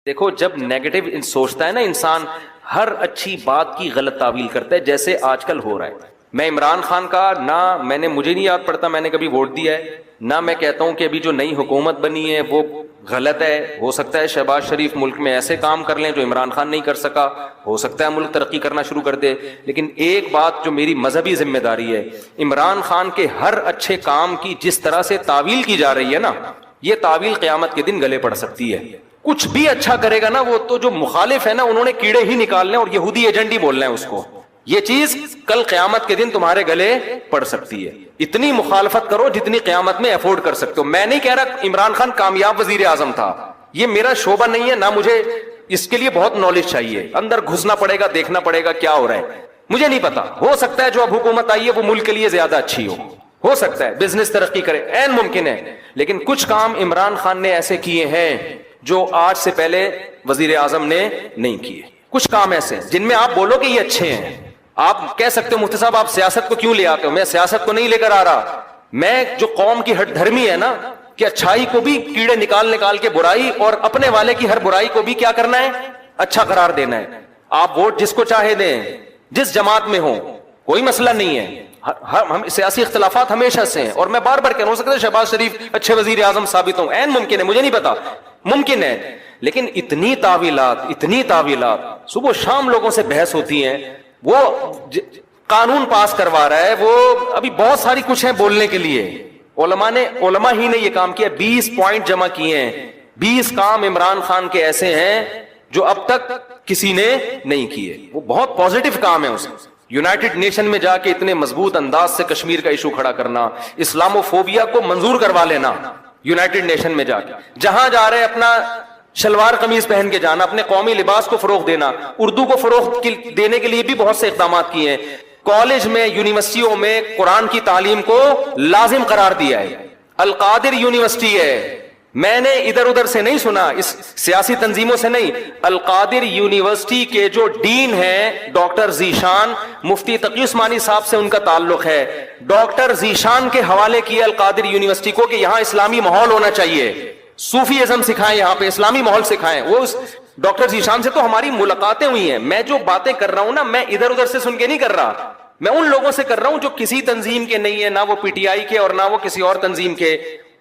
دیکھو جب نیگیٹو سوچتا ہے نا انسان، ہر اچھی بات کی غلط تعویل کرتا ہے، جیسے آج کل ہو رہا ہے. میں عمران خان کا نہ مجھے نہیں یاد پڑتا میں نے کبھی ووٹ دیا ہے، نہ میں کہتا ہوں کہ ابھی جو نئی حکومت بنی ہے وہ غلط ہے. ہو سکتا ہے شہباز شریف ملک میں ایسے کام کر لیں جو عمران خان نہیں کر سکا، ہو سکتا ہے ملک ترقی کرنا شروع کر دے. لیکن ایک بات جو میری مذہبی ذمہ داری ہے، عمران خان کے ہر اچھے کام کی جس طرح سے تعویل کی جا رہی ہے نا، یہ تعویل قیامت کے دن گلے پڑ سکتی ہے. کچھ بھی اچھا کرے گا نا، وہ تو جو مخالف ہے نا انہوں نے کیڑے ہی نکالنے اور یہودی ایجنٹ ہی بولنا ہے اس کو. یہ چیز کل قیامت کے دن تمہارے گلے پڑ سکتی ہے. اتنی مخالفت کرو جتنی قیامت میں افورڈ کر سکتے ہو. میں نہیں کہہ رہا عمران خان کامیاب وزیر اعظم تھا، یہ میرا شعبہ نہیں ہے، نہ مجھے اس کے لیے بہت نالج چاہیے. اندر گھسنا پڑے گا، دیکھنا پڑے گا کیا ہو رہا ہے. مجھے نہیں پتا، ہو سکتا ہے جو اب حکومت آئی ہے وہ ملک کے لیے زیادہ اچھی ہو سکتا ہے بزنس ترقی کرے، عین ممکن ہے. لیکن کچھ کام عمران خان نے ایسے کیے ہیں جو آج سے پہلے وزیر اعظم نے نہیں کیے. کچھ کام ایسے جن میں آپ بولو کہ یہ اچھے ہیں. آپ کہہ سکتے ہو مفتی صاحب آپ سیاست کو کیوں لے آتے ہو؟ میں سیاست کو نہیں لے کر آ رہا، میں جو قوم کی ہٹ دھرمی ہے نا کہ اچھائی کو بھی کیڑے نکال کے برائی، اور اپنے والے کی ہر برائی کو بھی کیا کرنا ہے، اچھا قرار دینا ہے. آپ ووٹ جس کو چاہے دیں، جس جماعت میں ہو، کوئی مسئلہ نہیں ہے. ہم سیاسی اختلافات ہمیشہ سے ہیں، اور میں بار بار کہہ رہا ہوں، ہو سکتا ہے شہباز شریف اچھے وزیر اعظم ثابت ہوں، عین ممکن ہے، مجھے نہیں پتا، ممکن ہے. لیکن اتنی تعویلات صبح و شام لوگوں سے بحث ہوتی ہیں. وہ قانون پاس کروا رہا ہے، وہ ابھی بہت ساری کچھ ہیں بولنے کے لیے. علماء ہی نے یہ کام کیا. 20 پوائنٹ جمع کیے ہیں. 20 کام عمران خان کے ایسے ہیں جو اب تک کسی نے نہیں کیے. وہ بہت پازیٹو کام ہے. اس یونائٹڈ نیشن میں جا کے اتنے مضبوط انداز سے کشمیر کا ایشو کھڑا کرنا، اسلامو فوبیا کو منظور کروا لینا یونائٹڈ نیشن میں جا کے، جہاں جا رہے اپنا شلوار قمیض پہن کے جانا، اپنے قومی لباس کو فروغ دینا، اردو کو فروغ دینے کے لیے بھی بہت سے اقدامات کیے ہیں. کالج میں، یونیورسٹیوں میں قرآن کی تعلیم کو لازم قرار دیا ہے. القادر یونیورسٹی ہے، میں نے ادھر ادھر سے نہیں سنا، اس سیاسی تنظیموں سے نہیں. القادر یونیورسٹی کے جو ڈین ہیں ڈاکٹر ذیشان، مفتی تقی عثمانی صاحب سے ان کا تعلق ہے. ڈاکٹر ذیشان کے حوالے کیا القادر یونیورسٹی کو کہ یہاں اسلامی ماحول ہونا چاہیے، صوفی ازم سکھائیں، یہاں پہ اسلامی ماحول سکھائیں. وہ ڈاکٹر ذیشان سے تو ہماری ملاقاتیں ہوئی ہیں. میں جو باتیں کر رہا ہوں نا، میں ادھر ادھر سے سن کے نہیں کر رہا، میں ان لوگوں سے کر رہا ہوں جو کسی تنظیم کے نہیں ہے، نہ وہ پی ٹی آئی کے اور نہ وہ کسی اور تنظیم کے،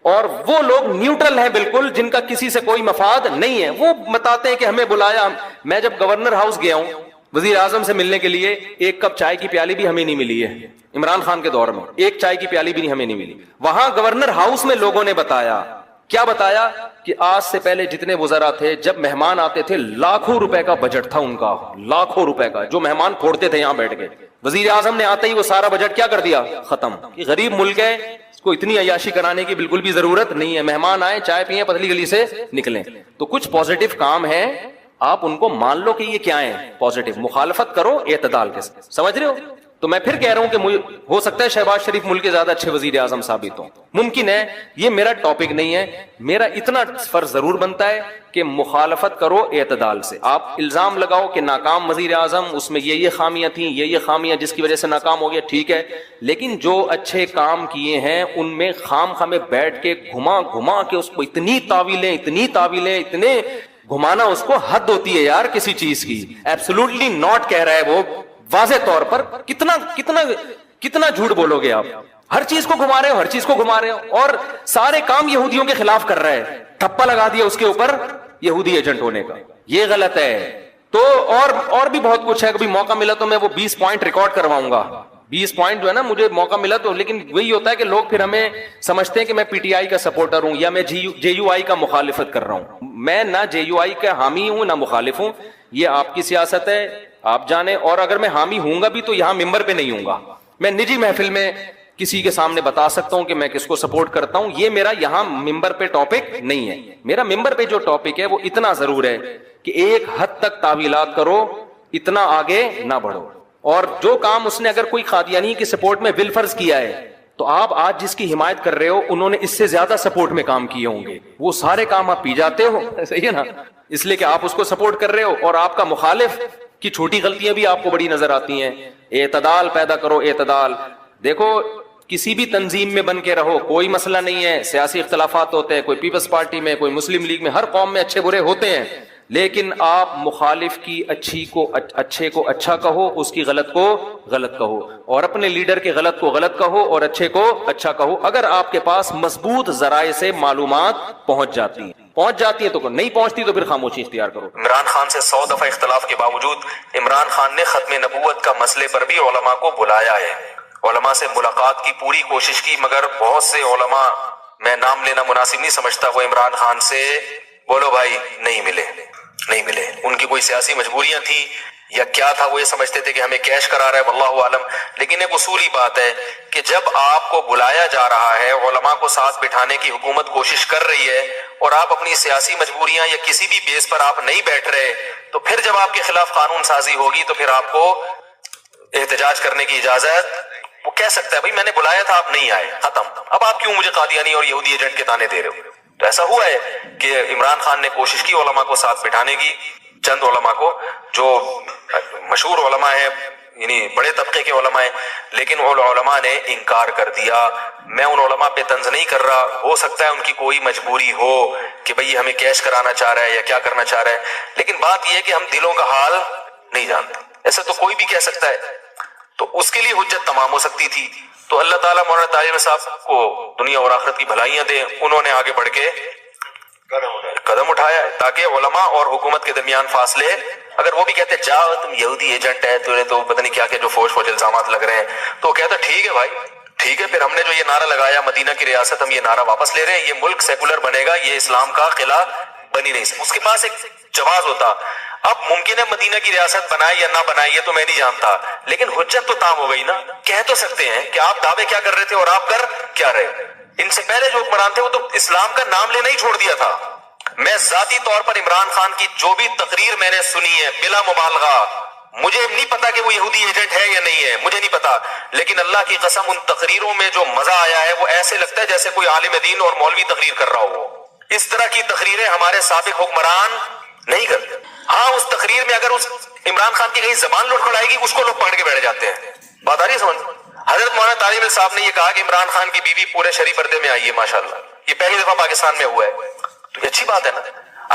اور وہ لوگ نیوٹرل ہیں بالکل، جن کا کسی سے کوئی مفاد نہیں ہے. وہ بتاتے ہیں کہ ہمیں بلایا. میں جب گورنر ہاؤس گیا ہوں وزیر اعظم سے ملنے کے لیے، ایک کپ چائے کی پیالی بھی ہمیں نہیں ملی ہے. عمران خان کے دور میں ایک چائے کی پیالی بھی ہمیں نہیں ملی. وہاں گورنر ہاؤس میں لوگوں نے بتایا، کیا بتایا، کہ آج سے پہلے جتنے وزراء تھے جب مہمان آتے تھے لاکھوں روپے کا بجٹ تھا ان کا، لاکھوں روپے کا جو مہمان پھوڑتے تھے یہاں بیٹھ کے. وزیر اعظم نے آتے ہی وہ سارا بجٹ کیا کر دیا، ختم. یہ غریب ملک ہے، اس کو اتنی عیاشی کرانے کی بالکل بھی ضرورت نہیں ہے. مہمان آئے، چائے پیئیں، پتلی گلی سے نکلیں. تو کچھ پازیٹو کام ہیں، آپ ان کو مان لو کہ یہ کیا ہیں، پازیٹو. مخالفت کرو اعتدال کے ساتھ. سمجھ رہے ہو؟ تو میں پھر کہہ رہا ہوں کہ ہو سکتا ہے شہباز شریف ملک کے زیادہ اچھے وزیر اعظم ثابت ہوں، ممکن ہے. یہ میرا ٹاپک نہیں ہے. میرا اتنا فرض ضرور بنتا ہے کہ مخالفت کرو اعتدال سے. آپ الزام لگاؤ کہ ناکام وزیر اعظم، اس میں یہ خامیاں تھیں، یہ خامیاں جس کی وجہ سے ناکام ہو گیا، ٹھیک ہے. لیکن جو اچھے کام کیے ہیں ان میں خام خامے بیٹھ کے گھما کے اس کو اتنی تعویلیں اتنے گھمانا، اس کو حد ہوتی ہے یار کسی چیز کی. ایبسولوٹلی ناٹ کہہ رہا ہے وہ واضح طور پر. کتنا جھوٹ بولو گے آپ؟ ہر چیز کو گھما رہے ہو، اور سارے کام یہودیوں کے خلاف کر رہا ہے. ٹھپا لگا دیا اس کے اوپر یہودی ایجنٹ ہونے کا. یہ غلط ہے. تو اور بھی بہت کچھ ہے. کبھی موقع ملا تو میں وہ 20 پوائنٹ ریکارڈ کرواؤں گا. 20 پوائنٹ جو ہے نا، مجھے موقع ملا تو. لیکن وہی ہوتا ہے کہ لوگ پھر ہمیں سمجھتے ہیں کہ میں پی ٹی آئی کا سپورٹر ہوں یا میں جے یو آئی کا مخالفت کر رہا ہوں. میں نہ جے یو آئی کا حامی ہوں نہ مخالف ہوں. یہ آپ کی سیاست ہے، آپ جانیں. اور اگر میں حامی ہوں گا بھی تو یہاں ممبر پہ نہیں ہوں گا. میں نجی محفل میں کسی کے سامنے بتا سکتا ہوں کہ میں کس کو سپورٹ کرتا ہوں. یہ میرا یہاں ممبر پہ ٹاپک نہیں ہے. میرا ممبر پہ جو ٹاپک ہے وہ اتنا ضرور ہے کہ ایک حد تک تعویلات کرو، اتنا آگے نہ بڑھو. اور جو کام اس نے اگر کوئی قادیانی کی سپورٹ میں بالفرض کیا ہے تو آپ آج جس کی حمایت کر رہے ہو انہوں نے اس سے زیادہ سپورٹ میں کام کیے ہوں گے. وہ سارے کام آپ پی جاتے ہو، صحیح ہے نا، اس لیے کہ آپ اس کو سپورٹ کر رہے ہو. اور آپ کا مخالف کی چھوٹی غلطیاں بھی آپ کو بڑی نظر آتی ہیں. اعتدال پیدا کرو، اعتدال. دیکھو کسی بھی تنظیم میں بن کے رہو، کوئی مسئلہ نہیں ہے. سیاسی اختلافات ہوتے ہیں، کوئی پیپلز پارٹی میں، کوئی مسلم لیگ میں، ہر قوم میں اچھے برے ہوتے ہیں. لیکن آپ مخالف کی اچھے کو اچھا کہو، اس کی غلط کو غلط کہو، اور اپنے لیڈر کے غلط کو غلط کہو اور اچھے کو اچھا کہو، اگر آپ کے پاس مضبوط ذرائع سے معلومات پہنچ جاتی ہیں تو نہیں پہنچتی تو پھر خاموشی اختیار کرو۔ عمران خان سے 100 دفعہ اختلاف کے باوجود عمران خان نے ختم نبوت کا مسئلے پر بھی علماء کو بلایا ہے، علماء سے ملاقات کی پوری کوشش کی، مگر بہت سے علماء، میں نام لینا مناسب نہیں سمجھتا، وہ عمران خان سے بولو بھائی نہیں ملے۔ ان کی کوئی سیاسی مجبوریاں تھیں یا کیا تھا، وہ یہ سمجھتے تھے کہ ہمیں کیش کرا رہا ہے، واللہ عالم۔ لیکن ایک اصولی بات ہے کہ جب آپ کو بلایا جا رہا ہے، علماء کو ساتھ بٹھانے کی حکومت کوشش کر رہی ہے، اور آپ اپنی سیاسی مجبوریاں یا کسی بھی بیس پر آپ نہیں بیٹھ رہے، تو پھر جب آپ کے خلاف قانون سازی ہوگی تو پھر آپ کو احتجاج کرنے کی اجازت، وہ کہہ سکتا ہے بھائی میں نے بلایا تھا آپ نہیں آئے، ختم، اب آپ کیوں مجھے قادیانی اور یہودی ایجنٹ کے تانے دے رہے ہو؟ تو ایسا ہوا ہے کہ عمران خان نے کوشش کی علماء کو ساتھ بٹھانے کی، چند علماء کو جو مشہور علماء ہیں، یعنی بڑے طبقے کے علماء ہیں، لیکن ان علماء نے انکار کر دیا۔ میں ان علماء پہ طنز نہیں کر رہا، ہو سکتا ہے ان کی کوئی مجبوری ہو کہ بھئی ہمیں کیش کرانا چاہ رہا ہے یا کیا کرنا چاہ رہا ہے، لیکن بات یہ ہے کہ ہم دلوں کا حال نہیں جانتے، ایسا تو کوئی بھی کہہ سکتا ہے، تو اس کے لیے حجت تمام ہو سکتی تھی۔ تو اللہ تعالیٰ مولانا طاہر صاحب کو دنیا اور آخرت کی بھلائیاں دے، انہوں نے آگے بڑھ کے قدم اٹھایا ہے تاکہ علماء اور حکومت کے درمیان فاصلے، اگر وہ بھی کہتے جاؤ تم یہودی ایجنٹ ہے، تو پتہ نہیں کیا کہ جو فوج الزامات لگ رہے ہیں، تو کہتا ٹھیک ہے بھائی ٹھیک ہے، پھر ہم نے جو یہ نعرہ لگایا مدینہ کی ریاست، ہم یہ نعرہ واپس لے رہے ہیں، یہ ملک سیکولر بنے گا، یہ اسلام کا قلعہ بنی نہیں سکتا۔ اس کے پاس ایک جواز ہوتا، اب ممکن ہے مدینہ کی ریاست بنائے یا نہ بنائے یہ تو میں نہیں جانتا، لیکن حجت تو تام ہو گئی نا، کہہ تو سکتے ہیں کہ آپ دعوے کیا کر رہے تھے اور آپ کر کیا رہے۔ ان سے پہلے جو حکمران تھے وہ تو اسلام کا نام لینا ہی چھوڑ دیا تھا۔ میں ذاتی طور پر عمران خان کی جو بھی تقریر میں نے سنی ہے بلا مبالغہ، مجھے نہیں پتا کہ وہ یہودی ایجنٹ ہے یا نہیں ہے، مجھے نہیں پتا، لیکن اللہ کی قسم ان تقریروں میں جو مزہ آیا ہے وہ ایسے لگتا ہے جیسے کوئی عالم دین اور مولوی تقریر کر رہا ہو۔ اس طرح کی تقریریں ہمارے سابق حکمران نہیں کرتے۔ ہاں اس تقریر میں اگر اس عمران خان کی کہیں زبان لڑکھڑائے گی اس کو لوگ پکڑ کے بیٹھ جاتے ہیں۔ بات آ رہی ہے سمجھ؟ حضرت مولانا طارق صاحب نے یہ کہا کہ عمران خان کی بیوی پورے شریف پردے میں آئی ہے، ماشاءاللہ یہ پہلی دفعہ پاکستان میں ہوا ہے، تو یہ اچھی بات ہے نا۔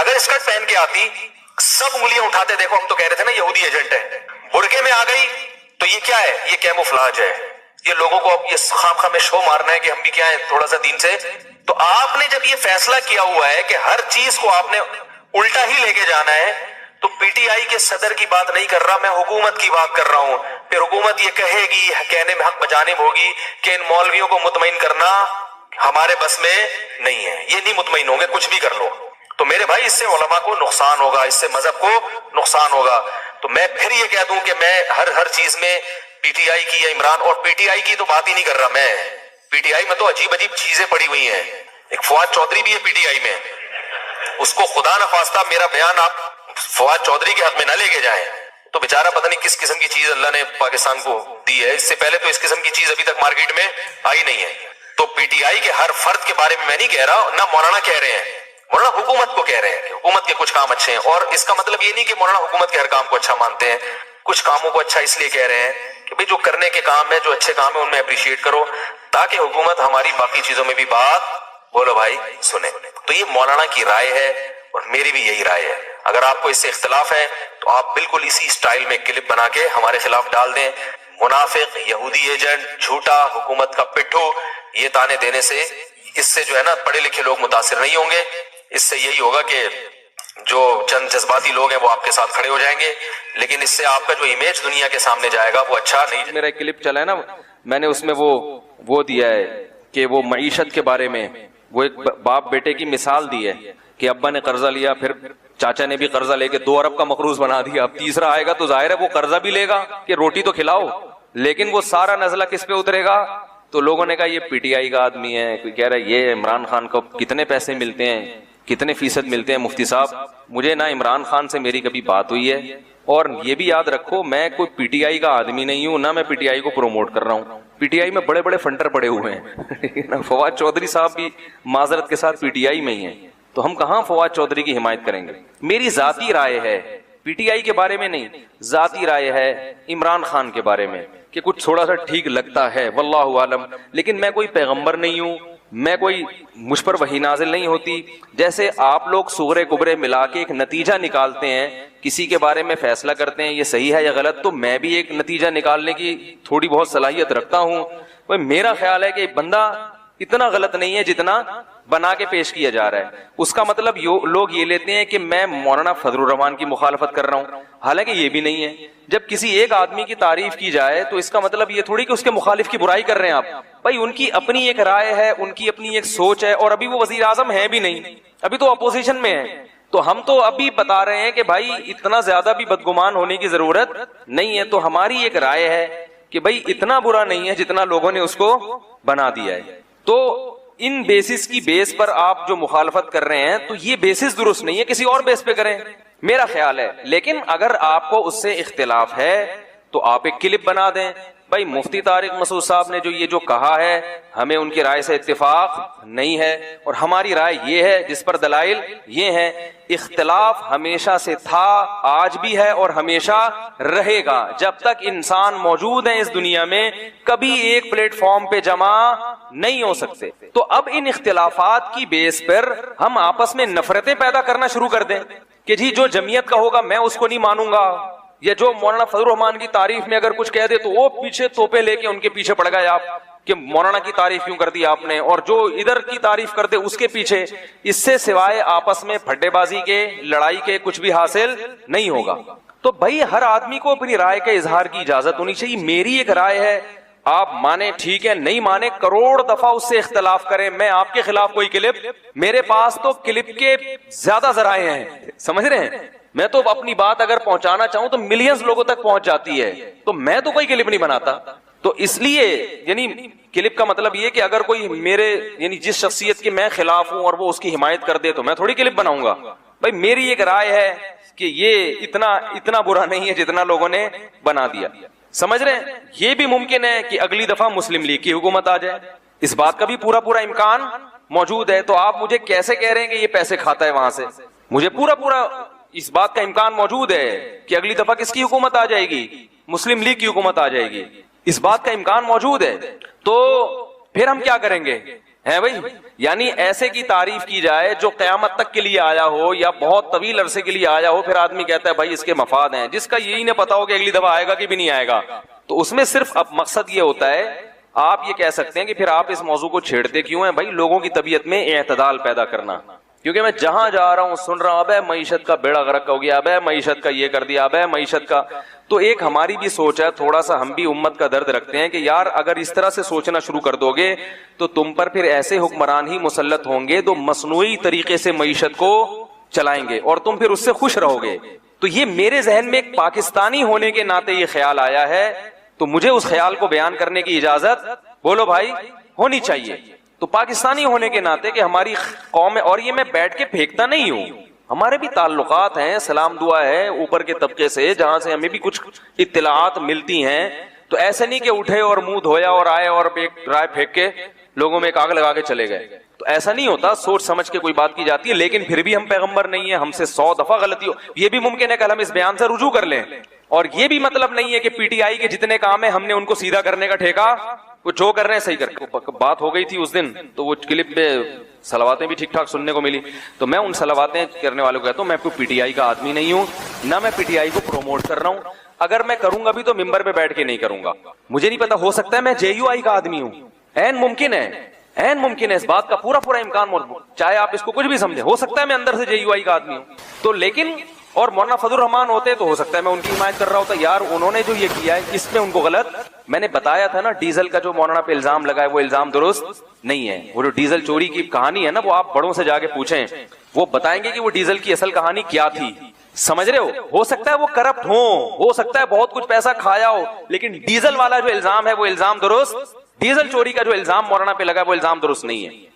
اگر اسکرٹ پہن کے آتی سب انگلیاں اٹھاتے، دیکھو ہم تو کہہ رہے تھے نا یہودی ایجنٹ ہے، برقعے میں آ گئی تو یہ کیا ہے، یہ کیموفلاج ہے، یہ لوگوں کو اب یہ خام خواہ میں شو مارنا ہے کہ ہم بھی کیا ہیں تھوڑا سا دین سے۔ تو آپ نے جب یہ فیصلہ کیا ہوا ہے کہ ہر چیز کو آپ نے الٹا ہی لے کے جانا ہے، تو پی ٹی آئی کے صدر کی بات نہیں کر رہا میں، حکومت کی بات کر رہا ہوں۔ پھر حکومت یہ کہے گی، کہنے میں حق بجانب ہوگی کہ ان مولویوں کو مطمئن کرنا ہمارے بس میں نہیں ہے، یہ نہیں مطمئن ہوں گے کچھ بھی کر لو، تو میرے بھائی اس سے علماء کو نقصان ہوگا، اس سے مذہب کو نقصان ہوگا۔ تو میں پھر یہ کہہ دوں کہ میں ہر چیز میں پی ٹی آئی کی یا عمران، اور پی ٹی آئی کی تو بات ہی نہیں کر رہا میں، پی ٹی آئی میں تو عجیب چیزیں پڑی ہوئی ہیں، ایک فواد چودھری بھی ہے پی ٹی آئی میں، اس کو خدا نخواستہ میرا بیان آپ فواد چودھری کے حق میں نہ لے کے جائیں، تو بیچارہ پتہ نہیں کس قسم کی چیز اللہ نے پاکستان کو دی ہے، اس سے پہلے تو اس قسم کی چیز ابھی تک مارکیٹ میں آئی نہیں ہے۔ تو پی ٹی آئی کے ہر فرد کے بارے میں نہیں کہہ رہا، نہ مولانا کہہ رہے ہیں، مولانا حکومت کو کہہ رہے ہیں کہ حکومت کے کچھ کام اچھے ہیں، اور اس کا مطلب یہ نہیں کہ مولانا حکومت کے ہر کام کو اچھا مانتے ہیں، کچھ کاموں کو اچھا اس لیے کہہ رہے ہیں کہ بھئی جو کرنے کے کام ہے، جو اچھے کام ہیں ان میں اپریشیٹ کرو، تاکہ حکومت ہماری باقی چیزوں میں بھی بات بولو بھائی سنے۔ تو یہ مولانا کی رائے ہے اور میری بھی یہی رائے ہے، اگر آپ کو اس سے اختلاف ہے تو آپ بالکل اسی سٹائل میں کلپ بنا کے ہمارے خلاف ڈال دیں، منافق، یہودی ایجنٹ، جھوٹا، حکومت کا پٹھو، یہ تانے دینے سے اس سے جو ہے نا پڑھے لکھے لوگ متاثر نہیں ہوں گے، اس سے یہی ہوگا کہ جو چند جذباتی لوگ ہیں وہ آپ کے ساتھ کھڑے ہو جائیں گے، لیکن اس سے آپ کا جو امیج دنیا کے سامنے جائے گا وہ اچھا نہیں۔ میرا ایک کلپ چلا ہے نا، میں نے اس میں وہ دیا ہے کہ وہ معیشت کے بارے میں وہ ایک باپ بیٹے کی مثال دی ہے کہ ابا نے قرضہ لیا، پھر چاچا نے بھی قرضہ لے کے 2 ارب کا مقروض بنا دیا، اب تیسرا آئے گا تو ظاہر ہے وہ قرضہ بھی لے گا کہ روٹی تو کھلاؤ، لیکن وہ سارا نزلہ کس پہ اترے گا؟ تو لوگوں نے کہا یہ پی ٹی آئی کا آدمی ہے، کوئی کہہ رہا ہے یہ عمران خان کو کتنے پیسے ملتے ہیں، کتنے فیصد ملتے ہیں۔ مفتی صاحب مجھے نہ عمران خان سے میری کبھی بات ہوئی ہے، اور یہ بھی یاد رکھو میں کوئی پی ٹی آئی کا آدمی نہیں ہوں، نہ میں پی ٹی آئی کو پروموٹ کر رہا ہوں، پی ٹی آئی میں بڑے بڑے فنڈر پڑے ہوئے ہیں فواد چودھری صاحب بھی معذرت کے ساتھ پی ٹی آئی میں ہی ہیں، تو ہم کہاں فواد چودھری کی حمایت کریں گے؟ میری ذاتی رائے ہے، پی ٹی آئی کے بارے میں نہیں، ذاتی رائے ہے عمران خان کے بارے میں کہ کچھ تھوڑا سا ٹھیک لگتا ہے، واللہ عالم، لیکن میں کوئی پیغمبر نہیں ہوں، میں کوئی مجھ پر وحی نازل نہیں ہوتی. جیسے آپ لوگ صغرے کبرے ملا کے ایک نتیجہ نکالتے ہیں, کسی کے بارے میں فیصلہ کرتے ہیں یہ صحیح ہے یا غلط, تو میں بھی ایک نتیجہ نکالنے کی تھوڑی بہت صلاحیت رکھتا ہوں. میرا خیال ہے کہ بندہ اتنا غلط نہیں ہے جتنا بنا کے پیش کیا جا رہا ہے. اس کا مطلب لوگ یہ لیتے ہیں کہ میں مولانا فضل الرحمان کی مخالفت کر رہا ہوں, حالانکہ یہ بھی نہیں ہے. جب کسی ایک آدمی کی تعریف کی جائے تو اس کا مطلب یہ تھوڑی کہ اس کے مخالف کی برائی کر رہے ہیں آپ. بھائی ان کی اپنی ایک رائے ہے, ان کی اپنی ایک سوچ ہے, اور ابھی وہ وزیر اعظم ہے بھی نہیں, ابھی تو اپوزیشن میں ہے. تو ہم تو ابھی بتا رہے ہیں کہ بھائی اتنا زیادہ بھی بدگمان ہونے کی ضرورت نہیں ہے. تو ہماری ایک رائے ہے کہ بھائی اتنا برا نہیں ہے جتنا لوگوں نے اس کو بنا دیا ہے. تو ان بیسس کی بیس پر آپ جو مخالفت کر رہے ہیں تو یہ بیسس درست نہیں ہے, کسی اور بیس پہ کریں, میرا خیال ہے. لیکن اگر آپ کو اس سے اختلاف ہے تو آپ ایک کلپ بنا دیں. بھائی مفتی طارق مسعود صاحب نے جو کہا ہے ہمیں ان کی رائے سے اتفاق نہیں ہے, اور ہماری رائے یہ ہے جس پر دلائل یہ ہیں. اختلاف ہمیشہ سے تھا, آج بھی ہے اور ہمیشہ رہے گا. جب تک انسان موجود ہیں اس دنیا میں کبھی ایک پلیٹ فارم پہ جمع نہیں ہو سکتے. تو اب ان اختلافات کی بیس پر ہم آپس میں نفرتیں پیدا کرنا شروع کر دیں کہ جی جو جمعیت کا ہوگا میں اس کو نہیں مانوں گا, یا جو مولانا فضل الرحمان کی تعریف میں اگر کچھ کہہ دے تو وہ پیچھے توپے لے کے ان کے پیچھے پڑ گئے آپ کہ مولانا کی تعریف کیوں کر دی آپ نے, اور جو ادھر کی تعریف کر دے اس کے پیچھے. اس سے سوائے آپس میں پھڈے بازی کے, لڑائی کے کچھ بھی حاصل نہیں ہوگا. تو بھائی ہر آدمی کو اپنی رائے کے اظہار کی اجازت ہونی چاہیے. میری ایک رائے ہے, آپ مانے ٹھیک ہے, نہیں مانے کروڑ دفعہ اس سے اختلاف کریں, میں آپ کے خلاف کوئی کلپ, میرے پاس تو کلپ کے زیادہ ذرائع ہیں, سمجھ رہے ہیں. میں تو اپنی بات اگر پہنچانا چاہوں تو ملینز لوگوں تک پہنچ جاتی ہے, تو میں تو کوئی کلپ نہیں بناتا. تو اس لیے یعنی کلپ کا مطلب یہ کہ اگر کوئی میرے یعنی جس شخصیت کے میں خلاف ہوں اور وہ اس کی حمایت کر دے تو میں تھوڑی کلپ بناؤں گا. بھائی میری ایک رائے ہے کہ یہ اتنا برا نہیں ہے جتنا لوگوں نے بنا دیا. سمجھ رہے ہیں. یہ بھی ممکن ہے کہ اگلی دفعہ مسلم لیگ کی حکومت آ جائے, اس بات کا بھی پورا امکان موجود ہے. تو آپ مجھے کیسے کہہ رہے ہیں کہ یہ پیسے کھاتا ہے وہاں سے؟ مجھے پورا اس بات کا امکان موجود ہے کہ اگلی دفعہ کس کی حکومت آ جائے گی, مسلم لیگ کی حکومت آ جائے گی, اس بات کا امکان موجود ہے. تو پھر ہم کیا کریں گے ہیں بھائی؟ یعنی ایسے کی تعریف کی جائے جو قیامت تک کے لیے آیا ہو یا بہت طویل عرصے کے لیے آیا ہو, پھر آدمی کہتا ہے بھائی اس کے مفاد ہیں, جس کا یہی نہ پتا ہو کہ اگلی دفعہ آئے گا کہ بھی نہیں آئے گا. تو اس میں صرف اب مقصد یہ ہوتا ہے, آپ یہ کہہ سکتے ہیں کہ پھر آپ اس موضوع کو چھیڑتے کیوں ہیں؟ بھائی لوگوں کی طبیعت میں اعتدال پیدا کرنا. کیونکہ میں جہاں جا رہا ہوں سن رہا ہوں ابے معیشت کا بیڑا غرق ہو گیا, ابے معیشت کا یہ کر دیا, ابے معیشت کا. تو ایک ہماری بھی سوچ ہے, تھوڑا سا ہم بھی امت کا درد رکھتے ہیں کہ یار اگر اس طرح سے سوچنا شروع کر دو گے تو تم پر پھر ایسے حکمران ہی مسلط ہوں گے جو مصنوعی طریقے سے معیشت کو چلائیں گے اور تم پھر اس سے خوش رہو گے. تو یہ میرے ذہن میں ایک پاکستانی ہونے کے ناطے یہ خیال آیا ہے, تو مجھے اس خیال کو بیان کرنے کی اجازت بولو بھائی ہونی چاہیے. تو پاکستانی ہونے کے ناطے کہ ہماری قوم ہے, اور یہ میں بیٹھ کے پھینکتا نہیں ہوں, ہمارے بھی تعلقات ہیں, سلام دعا ہے اوپر کے طبقے سے جہاں سے ہمیں بھی کچھ اطلاعات ملتی ہیں. تو ایسے نہیں کہ اٹھے اور منہ دھویا اور آئے اور ایک رائے پھینک کے لوگوں میں ایک آگ لگا کے چلے گئے. تو ایسا نہیں ہوتا, سوچ سمجھ کے کوئی بات کی جاتی ہے. لیکن پھر بھی ہم پیغمبر نہیں ہیں, ہم سے 100 دفعہ غلطی ہو, یہ بھی ممکن ہے کہ ہم اس بیان سے رجوع کر لیں. اور یہ بھی مطلب نہیں ہے کہ پی ٹی آئی کے جتنے کام ہیں ہم نے ان کو سیدھا کرنے کا ٹھیکہ, وہ جو کر رہے ہیں صحیح کر. بات ہو گئی تھی اس دن تو وہ کلپ پہ صلواتیں بھی ٹھیک ٹھاک سننے کو ملی, تو میں ان صلواتیں کرنے والوں کو کہتا ہوں میں کوئی پی ٹی آئی کا آدمی نہیں ہوں, نہ میں پی ٹی آئی کو پروموٹ کر رہا ہوں. اگر میں کروں گا بھی تو ممبر پہ بیٹھ کے نہیں کروں گا. مجھے نہیں پتا, ہو سکتا ہے میں جے یو آئی کا آدمی ہوں, این ممکن ہے, اس بات کا پورا امکان موجود, چاہے آپ اس کو کچھ بھی سمجھیں, ہو سکتا ہے میں اندر سے جے یو آئی کا آدمی ہوں. تو لیکن اور مولانا فضل الرحمان ہوتے تو ہو سکتا ہے میں ان کی حمایت کر رہا ہوتا, یار انہوں نے جو یہ کیا ہے اس میں ان کو غلط. میں نے بتایا تھا نا ڈیزل کا جو مولانا پہ الزام لگا ہے وہ الزام درست نہیں ہے. وہ جو ڈیزل چوری کی کہانی ہے نا, وہ آپ بڑوں سے جا کے پوچھیں, وہ بتائیں گے کہ وہ ڈیزل کی اصل کہانی کیا تھی. سمجھ رہے ہو سکتا ہے وہ کرپٹ ہو سکتا ہے بہت کچھ پیسہ کھایا ہو, لیکن ڈیزل والا جو الزام ہے وہ الزام درست, ڈیزل چوری کا جو الزام مولانا پہ لگا ہے وہ الزام درست نہیں ہے.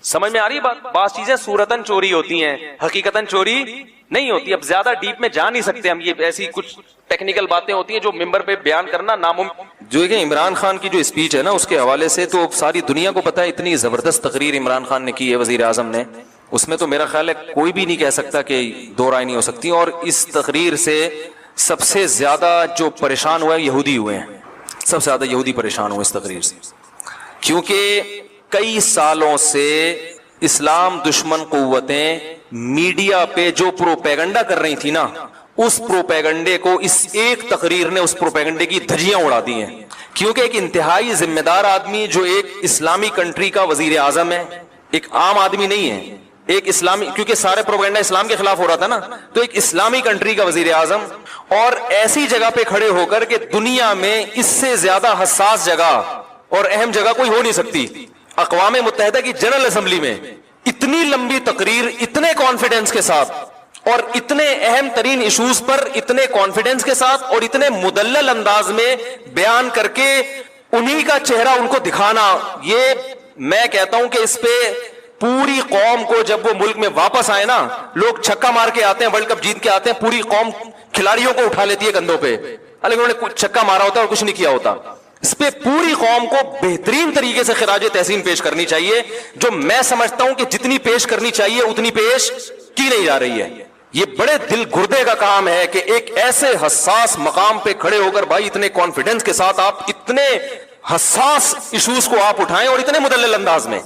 سمجھ میں آ رہی بات؟ بعض چیزیں صورتاً چوری ہوتی ہیں, حقیقتاً چوری نہیں ہوتی. اب زیادہ ڈیپ میں جا نہیں سکتے ہم, یہ ایسی کچھ ٹیکنیکل باتیں ہوتی ہیں جو ممبر پہ بیان کرنا ناممکن. جو کہ عمران خان کی جو اسپیچ ہے نا اس کے حوالے سے تو ساری دنیا کو پتا ہے, اتنی زبردست تقریر عمران خان نے کی ہے وزیر اعظم نے, اس میں تو میرا خیال ہے کوئی بھی نہیں کہہ سکتا کہ دو رائے نہیں ہو سکتی. اور اس تقریر سے سب سے زیادہ جو پریشان ہوئے یہودی ہوئے ہیں, سب سے زیادہ یہودی پریشان ہوئے اس تقریر سے, کیونکہ کئی سالوں سے اسلام دشمن قوتیں میڈیا پہ جو پروپیگنڈا کر رہی تھی نا، اس پروپیگنڈے کو اس ایک تقریر نے اس پروپیگنڈے کی دھجیاں اڑا دی ہیں. کیونکہ ایک انتہائی ذمہ دار آدمی جو ایک اسلامی کنٹری کا وزیر اعظم ہے، ایک عام آدمی نہیں ہے، ایک اسلامی، کیونکہ سارے پروپیگنڈا اسلام کے خلاف ہو رہا تھا نا، تو ایک اسلامی کنٹری کا وزیر اعظم، اور ایسی جگہ پہ کھڑے ہو کر کہ دنیا میں اس سے زیادہ حساس جگہ اور اہم جگہ کوئی ہو نہیں سکتی، اقوام متحدہ کی جنرل اسمبلی میں اتنی لمبی تقریر اتنے کانفیڈنس کے ساتھ اور اتنے اہم ترین ایشوز پر اتنے کانفیڈنس کے ساتھ اور اتنے مدلل انداز میں بیان کر کے انہی کا چہرہ ان کو دکھانا، یہ میں کہتا ہوں کہ اس پہ پوری قوم کو، جب وہ ملک میں واپس آئے نا، لوگ چھکا مار کے آتے ہیں، ورلڈ کپ جیت کے آتے ہیں، پوری قوم کھلاڑیوں کو اٹھا لیتی ہے کندھوں پہ، حالانکہ انہوں نے چھکا مارا ہوتا ہے اور کچھ نہیں کیا ہوتا. اس پہ پوری قوم کو بہترین طریقے سے خراج تحسین پیش کرنی چاہیے، جو میں سمجھتا ہوں کہ جتنی پیش کرنی چاہیے اتنی پیش کی نہیں جا رہی ہے. یہ بڑے دل گردے کا کام ہے کہ ایک ایسے حساس مقام پہ کھڑے ہو کر بھائی اتنے کانفیڈنس کے ساتھ آپ اتنے حساس ایشوز کو آپ اٹھائیں اور اتنے مدلل انداز میں.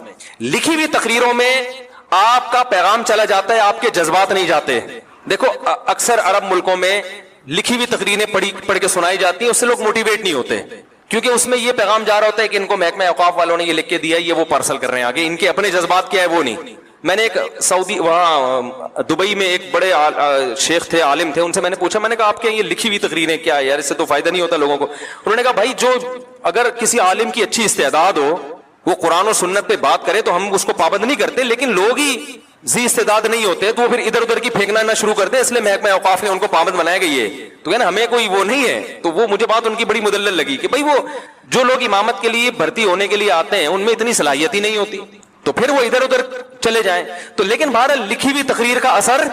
لکھی ہوئی تقریروں میں آپ کا پیغام چلا جاتا ہے، آپ کے جذبات نہیں جاتے. دیکھو اکثر عرب ملکوں میں لکھی ہوئی تقریریں پڑھ کے سنائی جاتی ہیں، اس سے لوگ موٹیویٹ نہیں ہوتے، کیونکہ اس میں یہ پیغام جا رہا ہوتا ہے کہ ان کو محکمہ اوقاف والوں نے یہ لکھ کے دیا ہے، یہ وہ پارسل کر رہے ہیں آگے، ان کے اپنے جذبات کیا ہے وہ نہیں. میں نے ایک سعودی وہاں دبئی میں ایک بڑے شیخ تھے، عالم تھے، ان سے میں نے پوچھا، میں نے کہا آپ کے یہ لکھی ہوئی تقریریں کیا ہے یار، اس سے تو فائدہ نہیں ہوتا لوگوں کو. انہوں نے کہا بھائی جو اگر کسی عالم کی اچھی استعداد ہو، وہ قرآن و سنت پہ بات کرے تو ہم اس کو پابند نہیں کرتے، لیکن لوگ ہی ذی استعداد نہیں ہوتے تو وہ پھر ادھر ادھر کی پھینکنا نہ شروع کرتے، اس لیے محکمہ اوقاف نے ان کو پابند بنایا گئی ہے. تو کہنا ہمیں کوئی وہ نہیں ہے. تو وہ مجھے بات ان کی بڑی مدلل لگی کہ بھائی وہ جو لوگ امامت کے لیے بھرتی ہونے کے لیے آتے ہیں ان میں اتنی صلاحیت ہی نہیں ہوتی، تو پھر وہ ادھر ادھر چلے جائیں. تو لیکن بہرحال لکھی ہوئی تقریر کا اثر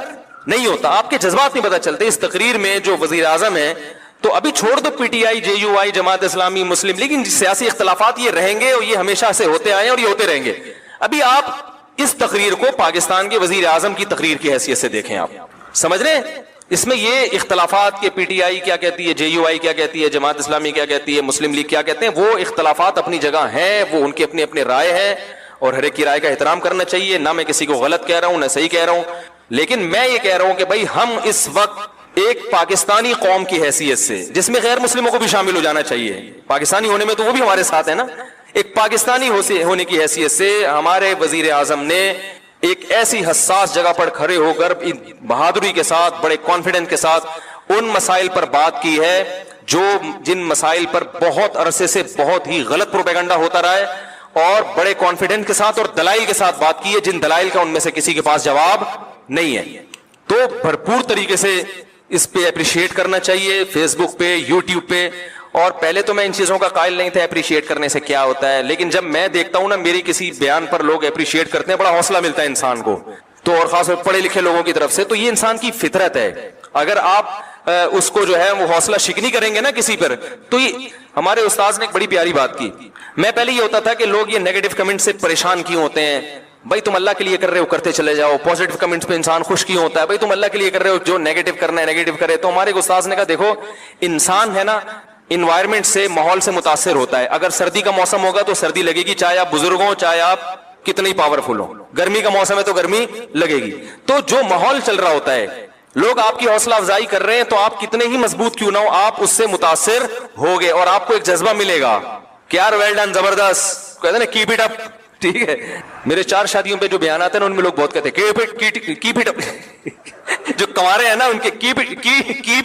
نہیں ہوتا، آپ کے جذبات نہیں پتہ چلتے. اس تقریر میں جو وزیر اعظم ہے، تو ابھی چھوڑ دو P T I, J you I, Jamaat Islami, Muslim league, سیاسی اختلافات یہ رہیں گے اور یہ ہمیشہ سے ہوتے آئے اور یہ ہوتے رہیں گے. ابھی آپ اس تقریر کو پاکستان کے وزیر اعظم کی تقریر کی حیثیت سے دیکھیں، آپ سمجھ رہے ہیں اس میں یہ اختلافات کے پی ٹی آئی کیا کہتی ہے، جے یو آئی کیا کہتی ہے، جماعت اسلامی کیا کہتی ہے، مسلم لیگ کیا کہتے ہیں، وہ اختلافات اپنی جگہ ہیں، وہ ان کی اپنی اپنی رائے ہے اور ہر ایک کی رائے کا احترام کرنا چاہیے. نہ میں کسی کو غلط کہہ رہا ہوں نہ صحیح کہہ رہا ہوں، لیکن میں یہ کہہ رہا ہوں کہ بھائی ہم اس وقت ایک پاکستانی قوم کی حیثیت سے، جس میں غیر مسلموں کو بھی شامل ہو جانا چاہیے، پاکستانی ہونے میں تو وہ بھی ہمارے ساتھ ہے نا، ایک پاکستانی ہونے کی حیثیت سے ہمارے وزیر اعظم نے ایک ایسی حساس جگہ پر کھڑے ہو کر بہادری کے ساتھ، بڑے کانفیڈنس کے ساتھ ان مسائل پر بات کی ہے جن مسائل پر بہت عرصے سے بہت ہی غلط پروپیگنڈا ہوتا رہا ہے، اور بڑے کانفیڈنس کے ساتھ اور دلائل کے ساتھ بات کی ہے جن دلائل کا ان میں سے کسی کے پاس جواب نہیں ہے. تو بھرپور طریقے سے اس پہ اپریشیٹ کرنا چاہیے، فیس بک پہ، یوٹیوب پہ. اور پہلے تو میں ان چیزوں کا قائل نہیں تھا اپریشیٹ کرنے سے کیا ہوتا ہے، لیکن جب میں دیکھتا ہوں نا میری کسی بیان پر لوگ اپریشیٹ کرتے ہیں، بڑا حوصلہ ملتا ہے انسان کو، تو اور خاص طور پڑھے لکھے لوگوں کی طرف سے. تو یہ انسان کی فطرت ہے، اگر آپ اس کو جو ہے وہ حوصلہ شکنی کریں گے نا کسی پر. تو یہ ہمارے استاذ نے ایک بڑی پیاری بات کی. میں پہلے یہ ہوتا تھا کہ لوگ یہ نیگیٹو کمنٹ سے پریشان کیوں ہوتے ہیں، بھائی تم اللہ کے لیے کر رہے ہو کرتے چلے جاؤ، پازیٹو کمنٹس پہ انسان خوش کیوں ہوتا ہے، بھائی تم اللہ کے لیے کر رہے ہو، جو نیگیٹو کرنا ہے نیگیٹو کرے. تو ہمارے استاذ نے کہا دیکھو انسان ہے نا انوائرمنٹ سے، ماحول سے متاثر ہوتا ہے. اگر سردی کا موسم ہوگا تو سردی لگے گی، چاہے آپ بزرگ ہوں چاہے آپ کتنے پاورفل ہوں. گرمی کا موسم ہے تو گرمی لگے گی. تو جو ماحول چل رہا ہوتا ہے، لوگ آپ کی حوصلہ افزائی کر رہے ہیں تو آپ کتنے ہی مضبوط کیوں نہ ہو، آپ اس سے متاثر ہوگے اور آپ کو ایک جذبہ ملے گا کہ یار ویل ڈن، زبردست، کہتے ہیں نا کیپ اٹ اپ. ٹھیک ہے، میرے 4 شادیوں پہ جو بیانات ہیں نا ان میں لوگ بہت کہتے ہیں کیپ اٹ اپ. جو کنوارے ہیں نا ان کے کیپ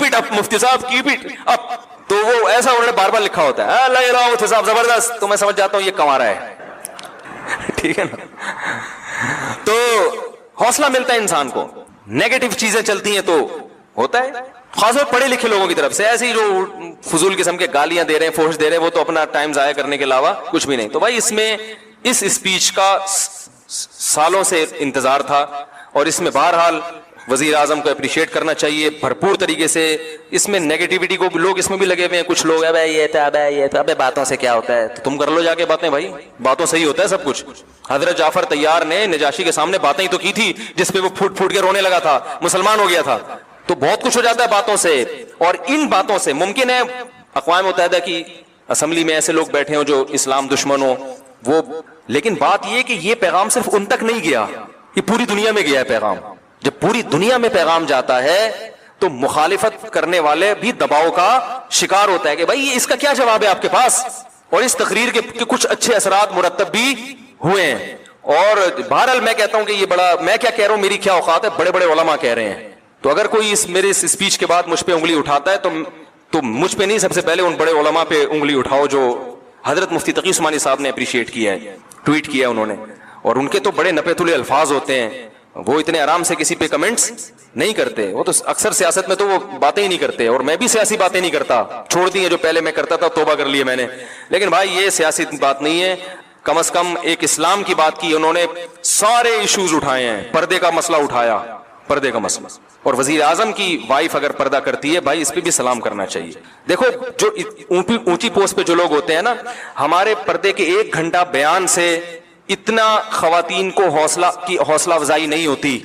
اٹ اپ، مفتی صاحب کیپ اٹ اپ. تو وہ ایسا انہوں نے بار بار لکھا ہوتا ہے اللہ مفتی صاحب زبردست، تو میں سمجھ جاتا ہوں یہ کنوارا ہے. ٹھیک ہے نا، تو حوصلہ ملتا ہے انسان کو. نیگیٹو چیزیں چلتی ہیں تو ہوتا ہے، خاص طور پڑھے لکھے لوگوں کی طرف سے. ایسے ہی جو فضول قسم کے گالیاں دے رہے ہیں، فوش دے رہے ہیں، وہ تو اپنا ٹائم ضائع کرنے کے علاوہ کچھ بھی نہیں. تو بھائی اس میں اس اسپیچ کا سالوں سے انتظار تھا اور اس میں بہرحال وزیر اعظم کو اپریشیٹ کرنا چاہیے بھرپور طریقے سے. اس میں نیگیٹیوٹی کو لوگ اس میں بھی لگے ہوئے ہیں، کچھ لوگ یہ تھا ابے باتوں سے کیا ہوتا ہے، تو تم کر لو جا کے باتیں، بھائی باتوں سے ہی ہوتا ہے سب کچھ. حضرت جعفر طیار نے نجاشی کے سامنے باتیں ہی تو کی تھی جس پہ وہ پھوٹ پھوٹ کے رونے لگا تھا، مسلمان ہو گیا تھا. تو بہت کچھ ہو جاتا ہے باتوں سے. اور ان باتوں سے ممکن ہے اقوام متحدہ کی اسمبلی میں ایسے لوگ بیٹھے ہوں جو اسلام دشمن ہوں، وہ لیکن بات یہ کہ یہ پیغام صرف ان تک نہیں گیا, یہ پوری دنیا میں گیا ہے پیغام. جب پوری دنیا میں پیغام جاتا ہے تو مخالفت کرنے والے بھی دباؤ کا شکار ہوتا ہے کہ بھائی اس کا کیا جواب ہے آپ کے پاس, اور اس تقریر کے کچھ اچھے اثرات مرتب بھی ہوئے ہیں. اور بہرحال میں کہتا ہوں کہ یہ بڑا, میں کیا کہہ رہا ہوں, میری کیا اوقات ہے, بڑے بڑے علماء کہہ رہے ہیں. تو اگر کوئی میرے اس اسپیچ کے بعد مجھ پہ انگلی اٹھاتا ہے تو مجھ پہ نہیں, سب سے پہلے ان بڑے علماء پہ انگلی اٹھاؤ جو حضرت مفتی تقی عثمانی صاحب نے اپریشیٹ کیا ہے, ٹویٹ کیا انہوں نے, اور ان کے تو بڑے نپے تلے الفاظ ہوتے ہیں, وہ اتنے آرام سے کسی پہ کمنٹس نہیں کرتے. وہ تو اکثر سیاست میں تو وہ باتیں ہی نہیں کرتے, اور میں بھی سیاسی باتیں نہیں کرتا, چھوڑ دی ہیں جو پہلے میں کرتا تھا, توبہ کر لی میں نے. لیکن بھائی یہ سیاسی بات نہیں ہے, کم از کم ایک اسلام کی بات کی انہوں نے, سارے ایشوز اٹھائے ہیں, پردے کا مسئلہ اٹھایا, پردے کا مسئلہ, اور وزیر اعظم کی وائف اگر پردہ کرتی ہے بھائی اس پہ بھی سلام کرنا چاہیے. دیکھو جو اونچی پوسٹ پہ جو لوگ ہوتے ہیں نا, ہمارے پردے کے 1 گھنٹہ بیان سے اتنا خواتین کو حوصلہ افزائی نہیں ہوتی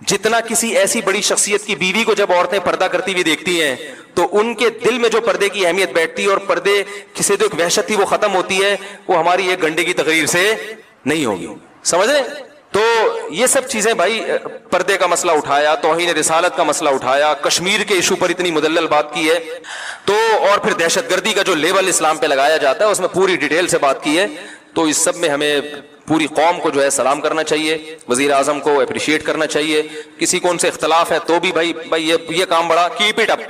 جتنا کسی ایسی بڑی شخصیت کی بیوی کو جب عورتیں پردہ کرتی ہوئی دیکھتی ہیں تو ان کے دل میں جو پردے کی اہمیت بیٹھتی ہے اور پردے سے جو ایک وحشت تھی وہ ختم ہوتی ہے, وہ ہماری 1 گھنٹے کی تقریر سے نہیں ہوگی. سمجھ رہے؟ تو یہ سب چیزیں بھائی, پردے کا مسئلہ اٹھایا, توہین رسالت کا مسئلہ اٹھایا, کشمیر کے ایشو پر اتنی مدلل بات کی ہے, تو اور پھر دہشت گردی کا جو لیبل اسلام پہ لگایا جاتا ہے اس میں پوری ڈیٹیل سے بات کی ہے. تو اس سب میں ہمیں پوری قوم کو جو ہے سلام کرنا چاہیے, وزیر اعظم کو اپریشیٹ کرنا چاہیے. کسی کو ان سے اختلاف ہے تو بھی بھائی یہ کام بڑا کیپ اٹ اپ,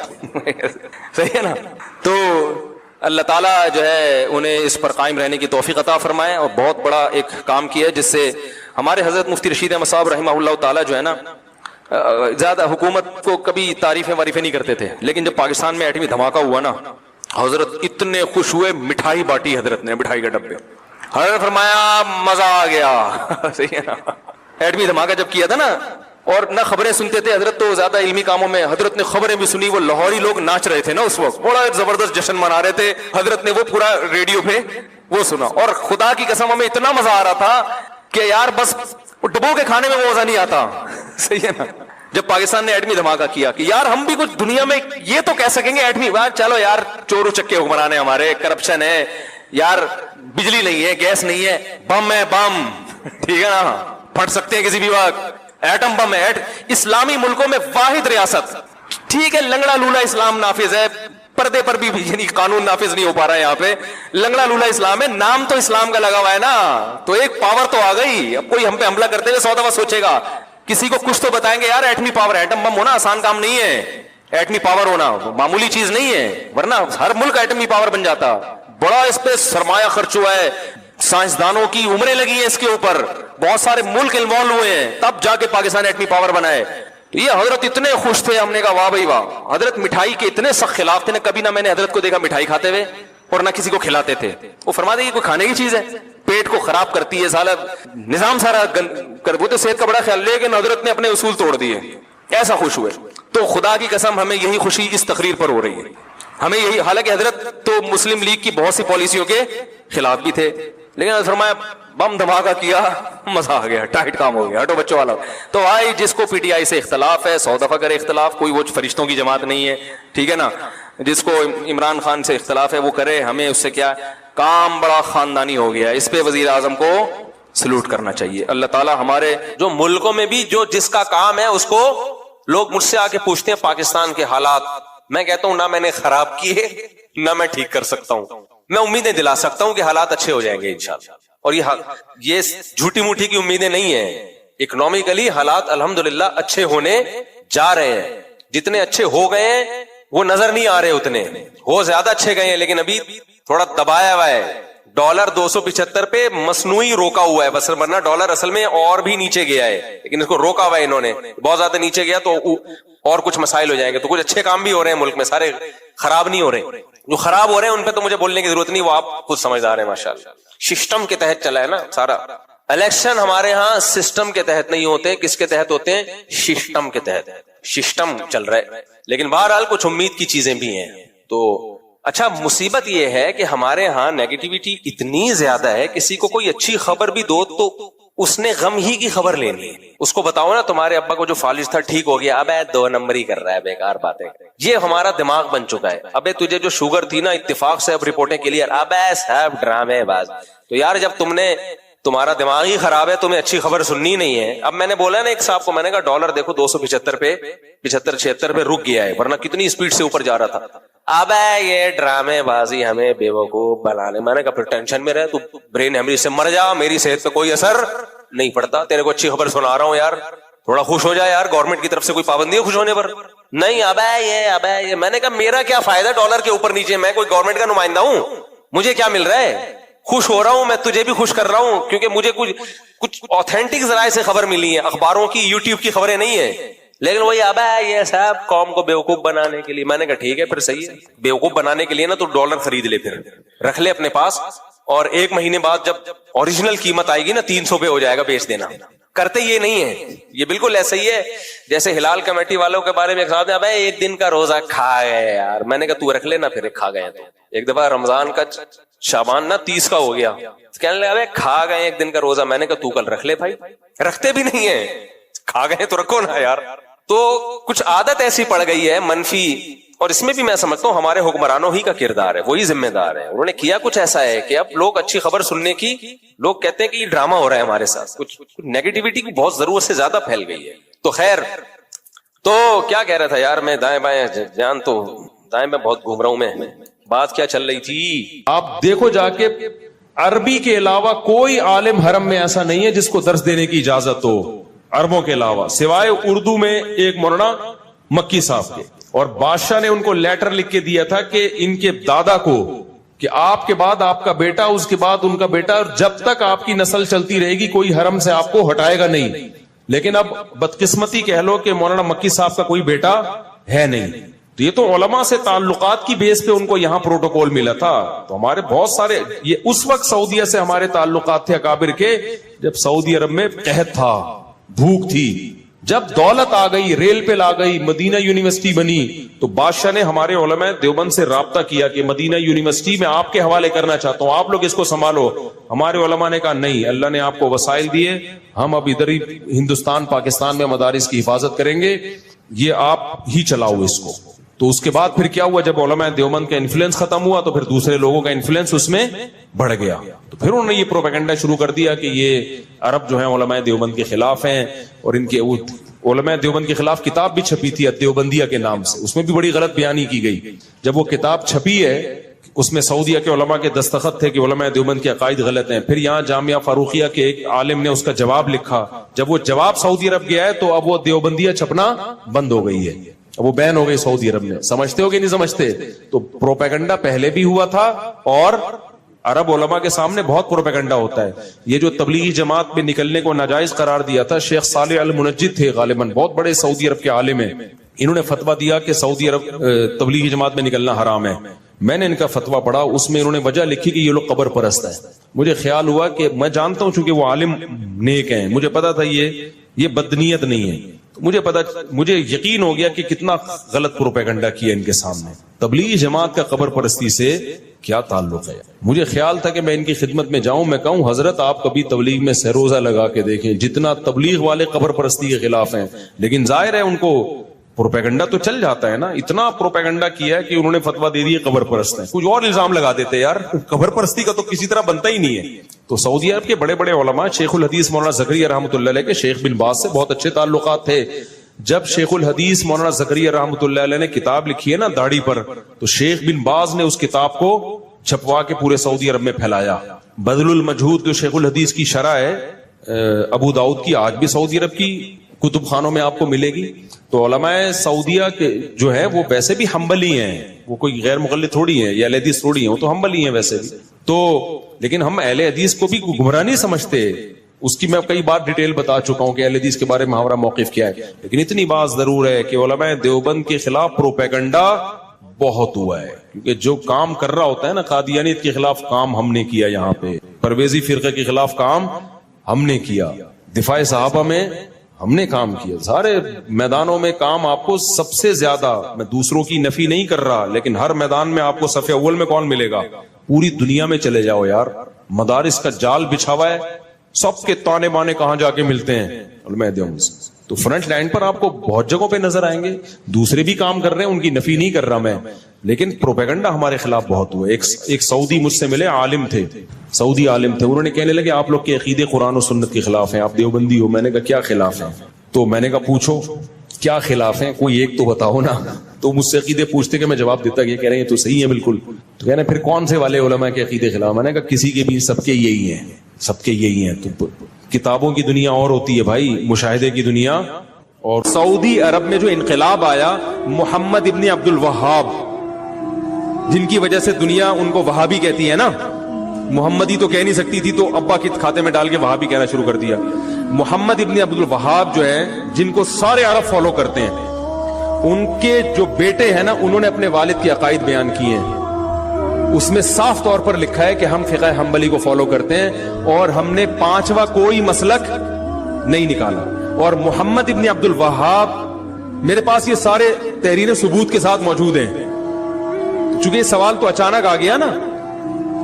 صحیح ہے نا. تو اللہ تعالیٰ جو ہے انہیں اس پر قائم رہنے کی توفیق عطا فرمائے, اور بہت بڑا ایک کام کیا ہے جس سے ہمارے حضرت مفتی رشید احمد صاحب رحمہ اللہ تعالیٰ جو ہے نا, زیادہ حکومت کو کبھی تعریفیں واریفیں نہیں کرتے تھے, لیکن جب پاکستان میں ایٹمی دھماکہ ہوا نا, حضرت اتنے خوش ہوئے, مٹھائی بانٹی حضرت نے, مٹھائی کے ڈبے, حضرت فرمایا مزہ آ گیا. صحیح ہے نا, ایٹمی دھماکہ جب کیا تھا نا, اور نہ خبریں سنتے تھے حضرت, تو زیادہ علمی کاموں میں, حضرت نے خبریں بھی سنی. وہ لاہوری لوگ ناچ رہے تھے نا اس وقت, بڑا زبردست جشن منا رہے تھے, حضرت نے وہ پورا ریڈیو پہ وہ سنا, اور خدا کی قسم ہمیں اتنا مزہ آ رہا تھا کہ یار بس ڈبو کے کھانے میں وہ مزہ نہیں آتا. صحیح ہے نا, جب پاکستان نے ایٹمی دھماکہ کیا کہ یار ہم بھی کچھ دنیا میں یہ تو کہہ سکیں گے ایٹمی بات, چلو یار چور چکے حکمران ہیں ہمارے, کرپشن ہے یار, بجلی نہیں ہے, گیس نہیں ہے, بم ہے, بم ٹھیک ہے نا, پھٹ سکتے ہیں کسی بھی وقت, ایٹم بم ہے. اسلامی ملکوں میں واحد ریاست, ٹھیک ہے لنگڑا لولا اسلام نافذ ہے, پردے پر بھی یعنی قانون نافذ نہیں ہو پا رہا ہے یہاں پہ, لنگڑا لولا اسلام ہے, نام تو اسلام کا لگا ہوا ہے نا, تو ایک پاور تو آ گئی. اب کوئی ہم پہ حملہ کرتے ہوئے 100 دفعہ سوچے گا, کسی کو کچھ تو بتائیں گے یار ایٹمی پاور, ایٹم بم ہونا آسان کام نہیں ہے, ایٹمی پاور ہونا معمولی چیز نہیں ہے, ورنہ ہر ملک ایٹمی پاور بن جاتا. بڑا اس پہ سرمایہ خرچ ہوا ہے, سائنسدانوں کی عمریں لگی ہیں اس کے اوپر, بہت سارے ملک انوالو ہوئے ہیں, تب جا کے پاکستان ایٹمی پاور بنا ہے. یہ حضرت اتنے خوش تھے, ہم نے کہا واہ بھائی واہ. حضرت مٹھائی کے اتنے سخت خلاف تھے نا, کبھی نہ میں نے حضرت کو دیکھا مٹھائی کھاتے ہوئے اور نہ کسی کو کھلاتے تھے. وہ فرماتے ہیں یہ کوئی کھانے کی چیز ہے, پیٹ کو خراب کرتی ہے, سالہ نظام سارا وہ تو صحت کا بڑا خیال, لیکن حضرت نے اپنے اصول توڑ دیے, ایسا خوش ہوئے. تو خدا کی قسم ہمیں یہی خوشی اس تقریر پر ہو رہی ہے, ہمیں یہی, حالانکہ حضرت تو مسلم لیگ کی بہت سی پالیسیوں کے خلاف بھی تھے, لیکن فرمایا بم دھماکہ کیا, مزہ آ گیا, ٹائٹ کام ہو گیا, ہٹو بچوں والا. تو بھائی جس کو پی ٹی آئی سے اختلاف ہے 100 دفعہ کرے اختلاف, کوئی وہ فرشتوں کی جماعت نہیں ہے, ٹھیک ہے نا. جس کو عمران خان سے اختلاف ہے وہ کرے, ہمیں اس سے کیا, کام بڑا خاندانی ہو گیا. اس پہ وزیر اعظم کو سلوٹ کرنا چاہیے. اللہ تعالیٰ ہمارے جو ملکوں میں بھی جو جس کا کام ہے اس کو لوگ مجھ سے آ کے پوچھتے ہیں پاکستان کے حالات, میں کہتا ہوں نہ میں نے خراب کیے نہ میں ٹھیک کر سکتا ہوں, میں امیدیں دلا سکتا ہوں کہ حالات اچھے ہو جائیں گے انشاءاللہ. اور یہ جھوٹی موٹی کی امیدیں نہیں ہیں, اکنامکلی حالات الحمدللہ اچھے ہونے جا رہے ہیں. جتنے اچھے ہو گئے ہیں وہ نظر نہیں آ رہے, اتنے ہو زیادہ اچھے گئے ہیں, لیکن ابھی تھوڑا دبایا ہوا ہے. ڈالر 275 پہ مصنوعی روکا ہوا ہے, بس ورنہ ڈالر اصل میں اور بھی نیچے گیا ہے, لیکن اس کو روکا ہوا ہے انہوں نے, بہت زیادہ نیچے گیا تو اور کچھ مسائل ہو جائیں گے. تو کچھ اچھے کام بھی ہو رہے ہیں ملک میں, سارے خراب نہیں ہو رہے. جو خراب ہو رہے ہیں ان پہ تو مجھے بولنے کی ضرورت نہیں, وہ آپ خود سمجھدار ہیں ماشاءاللہ. سسٹم کے تحت چلا ہے نا سارا. الیکشن ہمارے ہاں سسٹم کے تحت نہیں ہوتے, کس کے تحت ہوتے ہیں, سسٹم کے تحت. سسٹم چل رہا ہے, لیکن بہرحال کچھ امید کی چیزیں بھی ہیں. تو اچھا مصیبت یہ ہے کہ ہمارے ہاں نیگیٹیوٹی اتنی زیادہ ہے, کسی کو کوئی اچھی خبر بھی دو تو اس نے غم ہی کی خبر لینی ہے. اس کو بتاؤ نا تمہارے ابا کو جو فالج تھا ٹھیک ہو گیا, اب 2 نمبر ہی کر رہا ہے, بیکار باتیں. یہ ہمارا دماغ بن چکا ہے. ابے تجھے جو شوگر تھی نا اتفاق سے اب رپورٹیں کلیئر, اب سب ڈرامے باز. تو یار جب تمہارا دماغ ہی خراب ہے, تمہیں اچھی خبر سننی نہیں ہے. اب میں نے بولا نا ایک صاحب کو, میں نے کہا ڈالر دیکھو 275 پہ 75-76 پہ رک گیا ہے, ورنہ کتنی اسپیڈ سے اوپر جا رہا تھا. اب یہ ڈرامے بازی ہمیں بیوقوف بنانے. میں نے کہا پھر ٹینشن میں رہے, تو برین ہیمریج سے مر جا, میری صحت پہ کوئی اثر نہیں پڑتا. تیرے کو اچھی خبر سنا رہا ہوں یار, تھوڑا خوش ہو جائے یار. گورنمنٹ کی طرف سے کوئی پابندی ہے خوش ہونے پر؟ نہیں. اب یہ میں نے کہا میرا کیا فائدہ ڈالر کے اوپر نیچے, میں کوئی گورنمنٹ کا نمائندہ ہوں, مجھے کیا مل رہا ہے؟ خوش ہو رہا ہوں میں, تجھے بھی خوش کر رہا ہوں, کیونکہ مجھے کچھ آتھینٹک ذرائع سے خبر ملی ہے, اخباروں کی یوٹیوب کی خبریں نہیں ہیں. لیکن وہی اب یہ سب قوم کو بیوقوف بنانے کے لیے. میں نے کہا ٹھیک ہے پھر صحیح ہے, بیوقوف بنانے کے لیے نا تو ڈالر خرید لے, پھر رکھ لے اپنے پاس, اور 1 مہینے بعد جب اوریجنل قیمت آئے گی نا 300 پہ ہو جائے گا, بیچ دینا. کرتے یہ نہیں ہے, یہ بالکل ایسا ہی ہے جیسے ہلال کمیٹی والوں کے بارے میں ایک صاحب نے, اب 1 دن کا روزہ کھا گئے یار. میں نے کہا تو رکھ لینا, پھر کھا گئے. تو ایک دفعہ رمضان کا شعبان نا 30 کا ہو گیا, کہنے لگا ابے کھا گئے 1 دن کا روزہ. میں نے کہا تو کل رکھ لے بھائی. رکھتے بھی نہیں ہے, کھا گئے تو رکھو نا یار. تو کچھ عادت ایسی پڑ گئی ہے منفی, اور اس میں بھی میں سمجھتا ہوں ہمارے حکمرانوں ہی کا کردار ہے, وہی ذمہ دار ہے. انہوں نے کیا کچھ ایسا ہے کہ اب لوگ اچھی خبر سننے کی, لوگ کہتے ہیں کہ یہ ڈرامہ ہو رہا ہے ہمارے ساتھ, کچھ نیگیٹیوٹی کی بہت ضرورت سے زیادہ پھیل گئی ہے. تو خیر, تو کیا کہہ رہا تھا یار میں, دائیں بائیں جان, تو دائیں میں بہت گھوم رہا ہوں میں. بات کیا چل رہی تھی؟ آپ دیکھو جا کے, عربی کے علاوہ کوئی عالم حرم میں ایسا نہیں ہے جس کو درس دینے کی اجازت ہو, عربوں کے علاوہ, سوائے اردو میں ایک مولانا مکی صاحب کے. اور بادشاہ نے ان کو لیٹر لکھ کے دیا تھا کہ ان کے دادا کو, کہ آپ کے بعد آپ کا بیٹا, اس کے بعد ان کا بیٹا, جب تک آپ کی نسل چلتی رہے گی کوئی حرم سے آپ کو ہٹائے گا نہیں. لیکن اب بدقسمتی کہہ لو کہ مولانا مکی صاحب کا کوئی بیٹا ہے نہیں. تو یہ تو علماء سے تعلقات کی بیس پہ ان کو یہاں پروٹوکول ملا تھا. تو ہمارے بہت سارے, یہ اس وقت سعودیہ سے ہمارے تعلقات تھے اکابر کے, جب سعودی عرب میں قحط تھا, بھوک تھی. جب دولت آ گئی, ریل پہ لا گئی, مدینہ یونیورسٹی بنی, تو بادشاہ نے ہمارے علماء دیوبند سے رابطہ کیا کہ مدینہ یونیورسٹی میں آپ کے حوالے کرنا چاہتا ہوں, آپ لوگ اس کو سنبھالو. ہمارے علماء نے کہا نہیں, اللہ نے آپ کو وسائل دیے, ہم اب ادھر ہی ہندوستان پاکستان میں مدارس کی حفاظت کریں گے, یہ آپ ہی چلاؤ اس کو. تو اس کے بعد پھر کیا ہوا, جب علماء دیوبند کا انفلوئنس ختم ہوا تو پھر دوسرے لوگوں کا انفلوئنس اس میں بڑھ گیا. تو پھر انہوں نے یہ پروپیگنڈا شروع کر دیا کہ یہ عرب جو ہیں علماء دیوبند کے خلاف ہیں, اور ان کے علماء دیوبند کے خلاف کتاب بھی چھپی تھی دیوبندیہ کے نام سے, اس میں بھی بڑی غلط بیانی کی گئی. جب وہ کتاب چھپی ہے اس میں سعودیہ کے علماء کے دستخط تھے کہ علماء دیوبند کے عقائد غلط ہیں. پھر یہاں جامعہ فاروقیہ کے ایک عالم نے اس کا جواب لکھا. جب وہ جواب سعودی عرب گیا ہے تو اب وہ دیوبندیہ چھپنا بند ہو گئی ہے, وہ بین ہو گئی سعودی عرب میں. سمجھتے ہو کہ نہیں سمجھتے؟ تو پروپیگنڈا پہلے بھی ہوا تھا, اور عرب علماء کے سامنے بہت پروپیگنڈا ہوتا ہے. یہ جو تبلیغی جماعت میں نکلنے کو ناجائز قرار دیا تھا, شیخ صالح المنجد تھے غالباً, بہت بڑے سعودی عرب کے عالم ہیں. انہوں نے فتویٰ دیا کہ سعودی عرب تبلیغی جماعت میں نکلنا حرام ہے. میں نے ان کا فتویٰ پڑھا, اس میں انہوں نے وجہ لکھی کہ یہ لوگ قبر پرست ہے. مجھے خیال ہوا کہ میں جانتا ہوں چونکہ وہ عالم نیک ہیں, مجھے پتا تھا یہ بدنیت نہیں ہے. مجھے یقین ہو گیا کہ کتنا غلط پروپیگنڈا کیا ان کے سامنے. تبلیغی جماعت کا قبر پرستی سے کیا تعلق ہے؟ مجھے خیال تھا کہ میں ان کی خدمت میں جاؤں, میں کہوں حضرت آپ کبھی تبلیغ میں سروزہ لگا کے دیکھیں, جتنا تبلیغ والے قبر پرستی کے خلاف ہیں. لیکن ظاہر ہے ان کو پروپیگنڈا تو چل جاتا ہے نا, اتنا پروپیگنڈا کیا ہے کہ انہوں نے فتویٰ دے دی قبر پرست ہیں. کچھ اور الزام لگا دیتے یار, قبر پرستی کا تو کسی طرح بنتا ہی نہیں ہے. تو سعودی عرب کے بڑے بڑے علماء, شیخ الحدیث مولانا زکریا رحمۃ اللہ علیہ کے شیخ بن باز سے بہت اچھے تعلقات تھے. جب شیخ الحدیث مولانا زکریا رحمۃ اللہ علیہ نے کتاب لکھی ہے نا داڑھی پر, تو شیخ بن باز نے اس کتاب کو چھپوا کے پورے سعودی عرب میں پھیلایا. بذل المجہود جو شیخ الحدیث کی شرح ہے ابو داؤد کی, آج بھی سعودی عرب کی کتب خانوں میں آپ کو ملے گی. تو علماء سعودیہ کے جو ہے وہ ویسے بھی حنبلی ہیں, وہ کوئی غیر مقلد تھوڑی ہیں یا اہل حدیث تھوڑی ہیں, وہ تو حنبلی ہیں ویسے بھی. تو لیکن ہم اہل حدیث کو بھی گمراہ نہیں سمجھتے, اس کی میں کئی بار ڈیٹیل بتا چکا ہوں کہ اہل حدیث کے بارے میں ہمارا موقف کیا ہے. لیکن اتنی بات ضرور ہے کہ علماء دیوبند کے خلاف پروپیگنڈا بہت ہوا ہے, کیونکہ جو کام کر رہا ہوتا ہے نا, قادیانیت کے خلاف کام ہم نے کیا, یہاں پہ پرویزی فرقے کے خلاف کام ہم نے کیا, دفاع صحابہ میں ہم نے کام کیا, سارے میدانوں میں کام. آپ کو سب سے زیادہ, میں دوسروں کی نفی نہیں کر رہا, لیکن ہر میدان میں آپ کو صف اول میں کون ملے گا؟ پوری دنیا میں چلے جاؤ یار, مدارس کا جال بچھا ہوا ہے, سب کے تانے بانے کہاں جا کے ملتے ہیں؟ علماء دیوبند سے. تو فرنٹ لائن پر آپ کو بہت جگہوں پہ نظر آئیں گے. دوسرے بھی کام کر رہے ہیں, ان کی نفی نہیں کر رہا میں, لیکن پروپیگنڈا ہمارے خلاف بہت ہوا. ایک سعودی مجھ سے ملے, عالم تھے, سعودی عالم تھے, انہوں نے کہنے لگے آپ لوگ کے عقیدے قرآن و سنت کے خلاف ہیں, آپ دیوبندی ہو. میں نے کہا کیا خلاف ہیں؟ تو میں نے کہا پوچھو کیا خلاف ہیں, کوئی ایک تو بتاؤ نا. تو مجھ سے عقیدے پوچھتے کہ میں جواب دیتا, یہ کہہ رہے ہیں تو صحیح ہے بالکل. تو کہہ رہے پھر کون سے والے علماء کے عقیدے خلاف؟ میں نے کہا کسی کے بھی, سب کے یہی ہیں, سب کے یہی ہیں. تو کتابوں کی دنیا اور ہوتی ہے بھائی, مشاہدے کی دنیا. اور سعودی عرب میں جو انقلاب آیا, محمد ابن عبد الوہاب, جن کی وجہ سے دنیا ان کو وہابی کہتی ہے نا, محمدی تو کہہ نہیں سکتی تھی تو ابا کے کھاتے میں ڈال کے وہابی کہنا شروع کر دیا. محمد ابن عبد الوہاب جو ہے, جن کو سارے عرب فالو کرتے ہیں, ان کے جو بیٹے ہیں نا, انہوں نے اپنے والد کے عقائد بیان کیے ہیں. اس میں صاف طور پر لکھا ہے کہ ہم فقہ حنبلی کو فالو کرتے ہیں اور ہم نے پانچواں کوئی مسلک نہیں نکالا. اور محمد ابن عبد الوہاب, میرے پاس یہ سارے تحریر ثبوت کے ساتھ موجود ہیں, چونکہ یہ سوال تو اچانک آ گیا نا,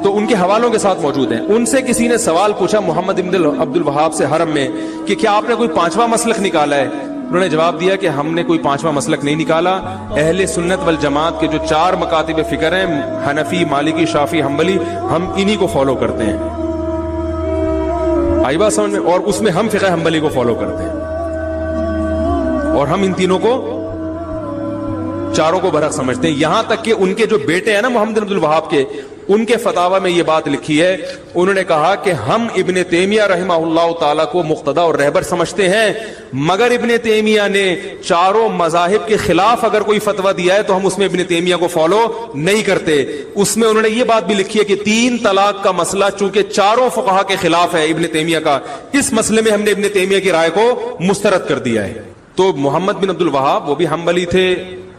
تو ان کے حوالوں کے ساتھ موجود ہیں. ان سے کسی نے سوال پوچھا محمد ابن عبد الوہاب سے حرم میں کہ کیا آپ نے کوئی پانچواں مسلک نکالا ہے؟ انہوں نے جواب دیا کہ ہم نے کوئی پانچواں مسلک نہیں نکالا. اہل سنت والجماعت کے جو 4 مکاتب فکر ہیں, حنفی, مالکی, شافعی, حنبلی, ہم انہی کو فالو کرتے ہیں. آئی بات سمجھ میں؟ اور اس میں ہم فقہ حنبلی کو فالو کرتے ہیں, اور ہم ان تینوں کو, چاروں کو برحق سمجھتے ہیں. یہاں تک کہ ان کے جو بیٹے ہیں نا محمد بن عبد الوہاب کے, ان کے فتاوی میں یہ بات لکھی ہے, انہوں نے کہا کہ ہم ابن تیمیہ رحمہ اللہ تعالیٰ کو مقتدا اور رہبر سمجھتے ہیں, مگر ابن تیمیہ نے چاروں مذاہب کے خلاف اگر کوئی فتویٰ دیا ہے تو ہم اس میں ابن تیمیہ کو فالو نہیں کرتے. اس میں انہوں نے یہ بات بھی لکھی ہے کہ 3 طلاق کا مسئلہ چونکہ چاروں فقہا کے خلاف ہے ابن تیمیہ کا, اس مسئلے میں ہم نے ابن تیمیہ کی رائے کو مسترد کر دیا ہے. تو محمد بن عبد الوہاب وہ بھی حنبلی تھے,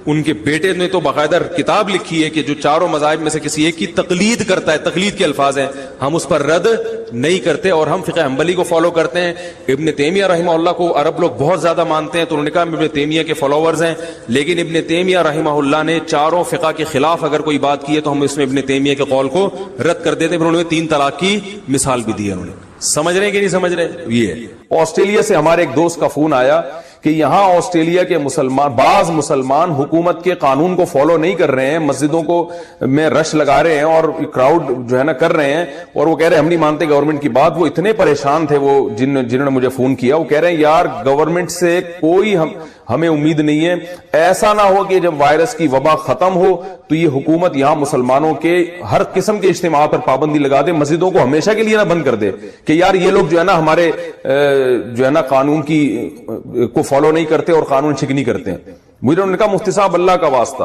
ان کے بیٹے نے تو باقاعدہ کتاب لکھی ہے کہ جو چاروں مذاہب میں سے کسی ایک کی تقلید کرتا ہے, تقلید کے الفاظ ہیں, ہم اس پر رد نہیں کرتے اور ہم فقہ حنبلی کو فالو کرتے ہیں. ابن تیمیہ رحمہ اللہ کو عرب لوگ بہت زیادہ مانتے ہیں, تو انہوں نے کہا ابن تیمیہ کے فالوورز ہیں, لیکن ابن تیمیہ رحمہ اللہ نے چاروں فقہ کے خلاف اگر کوئی بات کی ہے تو ہم اس میں ابن تیمیہ کے قول کو رد کر دیتے ہیں. پھر انہوں نے 3 طلاق کی مثال بھی دی ہے. انہوں نے, سمجھ رہے ہیں کہ نہیں سمجھ رہے؟ یہ ہے. آسٹریلیا سے ہمارے ایک دوست کا فون آیا کہ یہاں آسٹریلیا کے مسلمان, بعض مسلمان حکومت کے قانون کو فالو نہیں کر رہے ہیں, مسجدوں کو میں رش لگا رہے ہیں اور کراؤڈ جو ہے نا کر رہے ہیں, اور وہ کہہ رہے ہیں ہم نہیں مانتے گورنمنٹ کی بات. وہ اتنے پریشان تھے, وہ جنہوں نے مجھے فون کیا, وہ کہہ رہے ہیں یار گورنمنٹ سے کوئی ہمیں امید نہیں ہے. ایسا نہ ہو کہ جب وائرس کی وبا ختم ہو تو یہ حکومت یہاں مسلمانوں کے ہر قسم کے اجتماعات پر پابندی لگا دے, مسجدوں کو ہمیشہ کے لیے نہ بند کر دے کہ یار یہ لوگ جو ہے نا ہمارے جو ہے نا قانون کی کو فالو نہیں کرتے اور قانون شکنی کرتے ہیں. مجھے انہوں نے کہا مفتی صاحب اللہ کا واسطہ,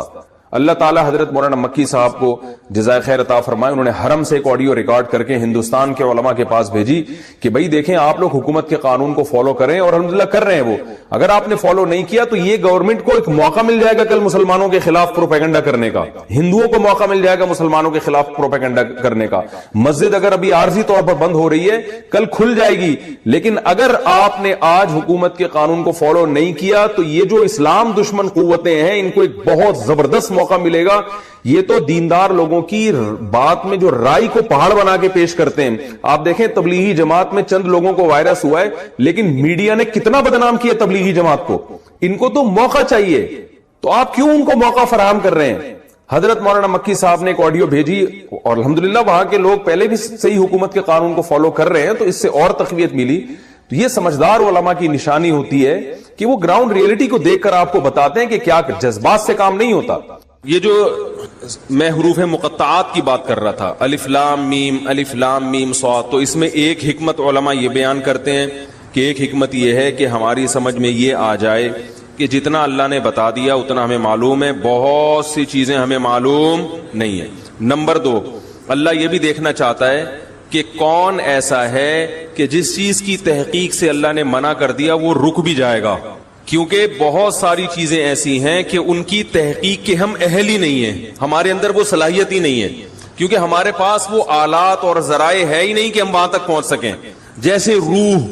اللہ تعالیٰ حضرت مولانا مکی صاحب کو جزائے خیر عطا فرمائے, انہوں نے حرم سے ایک آڈیو ریکارڈ کر کے ہندوستان کے علماء کے پاس بھیجی کہ بھئی دیکھیں آپ لوگ حکومت کے قانون کو فالو کریں, اور الحمدللہ کر رہے ہیں وہ. اگر آپ نے فالو نہیں کیا تو یہ گورنمنٹ کو ایک موقع مل جائے گا کل مسلمانوں کے خلاف پروپیگنڈا کرنے کا, ہندوؤں کو موقع مل جائے گا مسلمانوں کے خلاف پروپیگنڈا کرنے کا. مسجد اگر ابھی عارضی طور پر بند ہو رہی ہے, کل کھل جائے گی, لیکن اگر آپ نے آج حکومت کے قانون کو فالو نہیں کیا تو یہ جو اسلام دشمن قوتیں ہیں ان کو ایک بہت زبردست موقع ملے گا. یہ تو دیندار لوگوں کی بات میں جو رائے کو پہاڑ بنا کے پیش کرتے ہیں. آپ دیکھیں تبلیغی جماعت میں چند لوگوں کو وائرس ہوا ہے, لیکن میڈیا نے کتنا بدنام کیا تبلیغی جماعت کو. ان کو تو موقع چاہیے, تو آپ کیوں ان کو موقع فراہم کر رہے ہیں؟ حضرت مولانا مکی صاحب نے ایک آڈیو بھیجی, اور الحمدللہ وہاں کے لوگ پہلے بھی صحیح حکومت کے قانون کو فالو کر رہے ہیں, تو اس سے اور تقویت ملی. تو یہ سمجھدار علماء کی نشانی ہوتی ہے کہ وہ گراؤنڈ ریئلٹی کو دیکھ کر آپ کو بتاتے ہیں کہ کیا جذبات سے کام نہیں ہوتا. یہ جو میں حروف مقطعات کی بات کر رہا تھا, الف لام میم صاد, تو اس میں ایک حکمت علماء یہ بیان کرتے ہیں کہ ایک حکمت یہ ہے کہ ہماری سمجھ میں یہ آ جائے کہ جتنا اللہ نے بتا دیا اتنا ہمیں معلوم ہے, بہت سی چیزیں ہمیں معلوم نہیں ہے. نمبر 2, اللہ یہ بھی دیکھنا چاہتا ہے کہ کون ایسا ہے کہ جس چیز کی تحقیق سے اللہ نے منع کر دیا وہ رک بھی جائے گا, کیونکہ بہت ساری چیزیں ایسی ہیں کہ ان کی تحقیق کے ہم اہل ہی نہیں ہیں, ہمارے اندر وہ صلاحیت ہی نہیں ہے, کیونکہ ہمارے پاس وہ آلات اور ذرائع ہے ہی نہیں کہ ہم وہاں تک پہنچ سکیں. جیسے روح,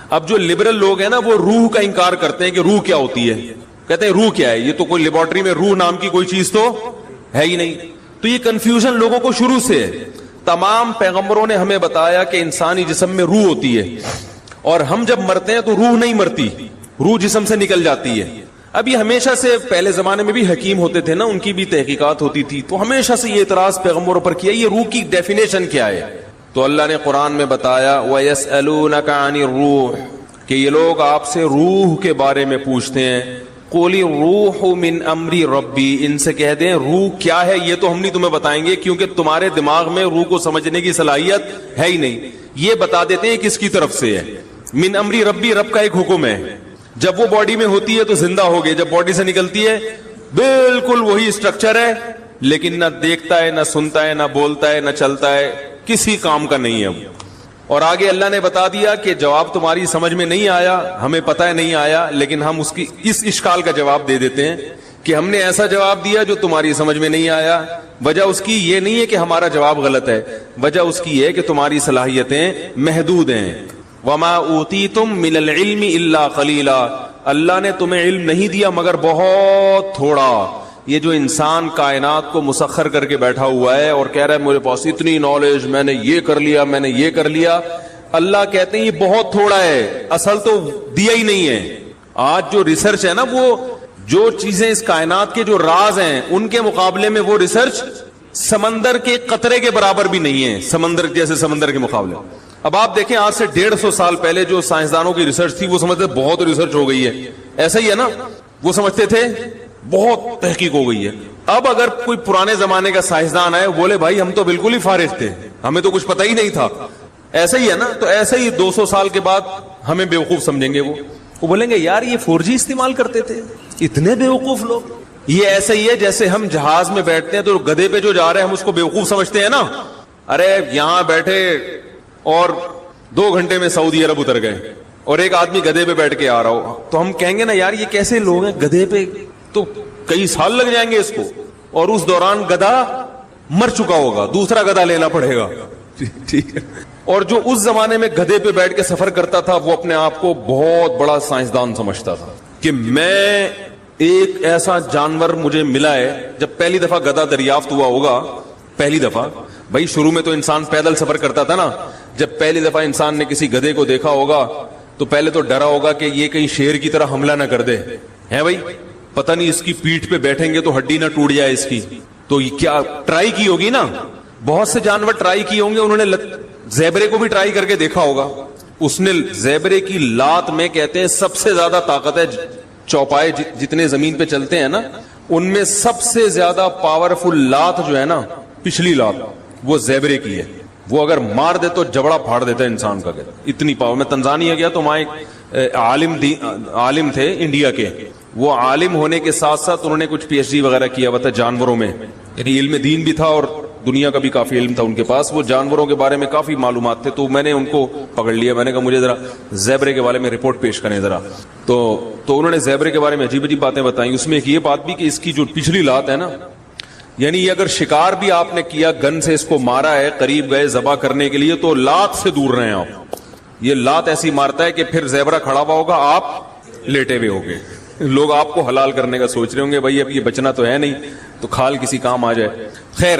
اب جو لبرل لوگ ہیں نا وہ روح کا انکار کرتے ہیں کہ روح کیا ہوتی ہے, کہتے ہیں روح کیا ہے, یہ تو کوئی لیبارٹری میں روح نام کی کوئی چیز تو ہے ہی نہیں. تو یہ کنفیوژن لوگوں کو شروع سے ہے. تمام پیغمبروں نے ہمیں بتایا کہ انسانی جسم میں روح ہوتی ہے، اور ہم جب مرتے ہیں تو روح نہیں مرتی، روح جسم سے نکل جاتی ہے۔ اب یہ ہمیشہ سے پہلے زمانے میں بھی حکیم ہوتے تھے نا، ان کی بھی تحقیقات ہوتی تھی، تو ہمیشہ سے یہ اعتراض پیغمبروں پر کیا یہ روح کی ڈیفینیشن کیا ہے؟ تو اللہ نے قرآن میں بتایا وَيَسْأَلُونَكَ عَنِ الرُّوحِ، کہ یہ لوگ آپ سے روح کے بارے میں پوچھتے ہیں، قُلِ الرُّوحُ مِنْ أَمْرِ رَبِّي، ان سے کہہ دیں روح کیا ہے یہ تو ہم نہیں تمہیں بتائیں گے، کیونکہ تمہارے دماغ میں روح کو سمجھنے کی صلاحیت ہے ہی نہیں۔ یہ بتا دیتے ہیں کس کی طرف سے ہے، من امری ربی، رب کا ایک حکم ہے، جب وہ باڈی میں ہوتی ہے تو زندہ ہو گئے، جب باڈی سے نکلتی ہے بالکل وہی اسٹرکچر ہے، لیکن نہ دیکھتا ہے، نہ سنتا ہے، نہ بولتا ہے، نہ چلتا ہے، کسی کام کا نہیں ہے وہ۔ اور آگے اللہ نے بتا دیا کہ جواب تمہاری سمجھ میں نہیں آیا، ہمیں پتہ ہے نہیں آیا، لیکن ہم اس اشکال کا جواب دے دیتے ہیں کہ ہم نے ایسا جواب دیا جو تمہاری سمجھ میں نہیں آیا۔ وجہ اس کی یہ نہیں ہے کہ ہمارا جواب غلط ہے، وجہ اس کی ہے کہ تمہاری صلاحیتیں محدود ہیں۔ وما اوتیتم من العلم الا قلیلا، اللہ نے تمہیں علم نہیں دیا مگر بہت تھوڑا۔ یہ جو انسان کائنات کو مسخر کر کے بیٹھا ہوا ہے اور کہہ رہا ہے میرے پاس اتنی نالج، میں نے یہ کر لیا، میں نے یہ کر لیا، اللہ کہتے ہیں یہ بہت تھوڑا ہے، اصل تو دیا ہی نہیں ہے۔ آج جو ریسرچ ہے نا، وہ جو چیزیں اس کائنات کے جو راز ہیں ان کے مقابلے میں وہ ریسرچ سمندر کے قطرے کے برابر بھی نہیں ہے، سمندر جیسے سمندر کے مقابلے۔ اب آپ دیکھیں آج سے 150 سال پہلے جو سائنسدانوں کی ریسرچ تھی وہ سمجھتے بہت ریسرچ ہو گئی ہے، ایسا ہی ہے نا، وہ سمجھتے تھے بہت تحقیق ہو گئی ہے۔ اب اگر کوئی پرانے زمانے کا سائنسدان ہے بولے بھائی ہم تو بالکل ہی فارغ تھے، ہمیں تو کچھ پتہ ہی نہیں تھا، ایسا ہی ہے نا، تو ایسا ہی 200 سال کے بعد ہمیں بیوقوف سمجھیں گے، وہ بولیں گے یار یہ 4G استعمال کرتے تھے، اتنے بیوقوف لوگ۔ یہ ایسا ہی ہے جیسے ہم جہاز میں بیٹھتے ہیں تو گدھے پہ جو جا رہے ہیں ہم اس کو بیوقوف سمجھتے ہیں نا، ارے یہاں بیٹھے اور 2 گھنٹے میں سعودی عرب اتر گئے، اور ایک آدمی گدھے پہ بیٹھ کے آ رہا ہو تو ہم کہیں گے نا یار یہ کیسے لوگ ہیں، گدھے پہ تو کئی سال لگ جائیں گے اس کو، اور اس دوران گدھا مر چکا ہوگا، دوسرا گدھا لینا پڑے گا، ٹھیک ہے۔ اور جو اس زمانے میں گدھے پہ بیٹھ کے سفر کرتا تھا وہ اپنے آپ کو بہت بڑا سائنسدان سمجھتا تھا کہ میں ایک ایسا جانور مجھے ملا ہے۔ جب پہلی دفعہ گدھا دریافت ہوا ہوگا، پہلی دفعہ، بھائی شروع میں تو انسان پیدل سفر کرتا تھا نا، جب پہلی دفعہ انسان نے کسی گدھے کو دیکھا ہوگا تو پہلے تو ڈرا ہوگا کہ یہ کہیں شیر کی طرح حملہ نہ کر دے، ہے بھائی، پتہ نہیں اس کی پیٹھ پہ بیٹھیں گے تو ہڈی نہ ٹوٹ جائے اس کی، تو یہ کیا ٹرائی کی ہوگی نا، بہت سے جانور ٹرائی کیے ہوں گے، انہوں نے زیبرے کو بھی ٹرائی کر کے دیکھا ہوگا، اس نے زیبرے کی لات میں کہتے ہیں سب سے زیادہ طاقت ہے، چوپائے جتنے زمین پہ چلتے ہیں نا ان میں سب سے زیادہ پاورفل لات جو ہے نا، پچھلی لات وہ زیبرے کی ہے، وہ اگر مار دے تو جبڑا پھاڑ دیتا ہے انسان کا، اتنی پاور۔ میں تنزانیہ گیا تو وہاں ایک عالم تھے انڈیا کے، وہ عالم ہونے کے ساتھ ساتھ انہوں نے کچھ PhD وغیرہ کیا ہوا تھا جانوروں میں، یعنی علم دین بھی تھا اور دنیا کا بھی کافی علم تھا ان کے پاس، وہ جانوروں کے بارے میں کافی معلومات تھے، تو میں نے ان کو پکڑ لیا، میں نے کہا مجھے ذرا زیبرے کے بارے میں رپورٹ پیش کریں ذرا، تو انہوں نے زیبرے کے بارے میں عجیب عجیب باتیں بتائیں، اس میں ایک یہ بات بھی کہ اس کی جو پچھلی لات ہے نا، یعنی یہ اگر شکار بھی آپ نے کیا، گن سے اس کو مارا ہے، قریب گئے ذبح کرنے کے لیے تو لات سے دور رہے آپ، یہ لات ایسی مارتا ہے کہ پھر زیبرا کھڑا ہوا ہوگا، آپ لیٹے ہوئے ہوگے، لوگ آپ کو حلال کرنے کا سوچ رہے ہوں گے، بھائی اب یہ بچنا تو ہے نہیں تو کھال کسی کام آ جائے۔ خیر،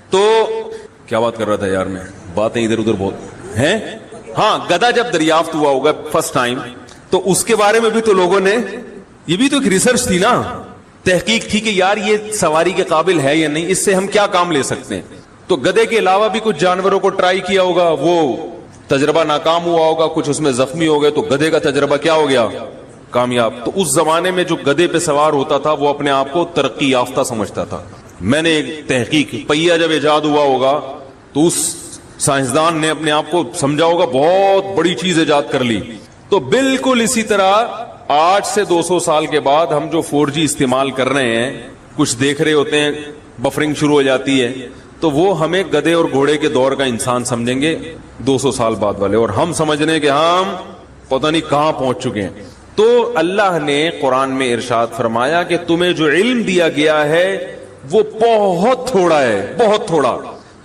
تو کیا بات کر رہا تھا یار، میں باتیں ادھر ادھر بہت ہیں۔ ہاں، گدھا جب دریافت ہوا ہوگا فرسٹ ٹائم تو اس کے بارے میں بھی تو لوگوں نے، یہ بھی تو ایک ریسرچ تھی نا، تحقیق تھی کہ یار یہ سواری کے قابل ہے یا نہیں، اس سے ہم کیا کام لے سکتے ہیں۔ تو گدھے کے علاوہ بھی کچھ جانوروں کو ٹرائی کیا ہوگا، وہ تجربہ ناکام ہوا ہوگا، کچھ اس میں زخمی ہو گئے، تو گدھے کا تجربہ کیا ہو گیا، کامیاب۔ تو اس زمانے میں جو گدھے پہ سوار ہوتا تھا وہ اپنے آپ کو ترقی یافتہ سمجھتا تھا۔ میں نے ایک تحقیق، پہیا جب ایجاد ہوا ہوگا تو اس سائنسدان نے اپنے آپ کو سمجھا ہوگا بہت بڑی چیز ایجاد کر لی۔ تو بالکل اسی طرح آج سے 200 سال کے بعد ہم جو 4G استعمال کر رہے ہیں، کچھ دیکھ رہے ہوتے ہیں، بفرنگ شروع ہو جاتی ہے، تو وہ ہمیں گدھے اور گھوڑے کے دور کا انسان سمجھیں گے 200 سال بعد والے، اور ہم سمجھ رہے ہیں کہ ہم پتہ نہیں کہاں پہنچ چکے ہیں۔ تو اللہ نے قرآن میں ارشاد فرمایا کہ تمہیں جو علم دیا گیا ہے وہ بہت تھوڑا ہے، بہت تھوڑا۔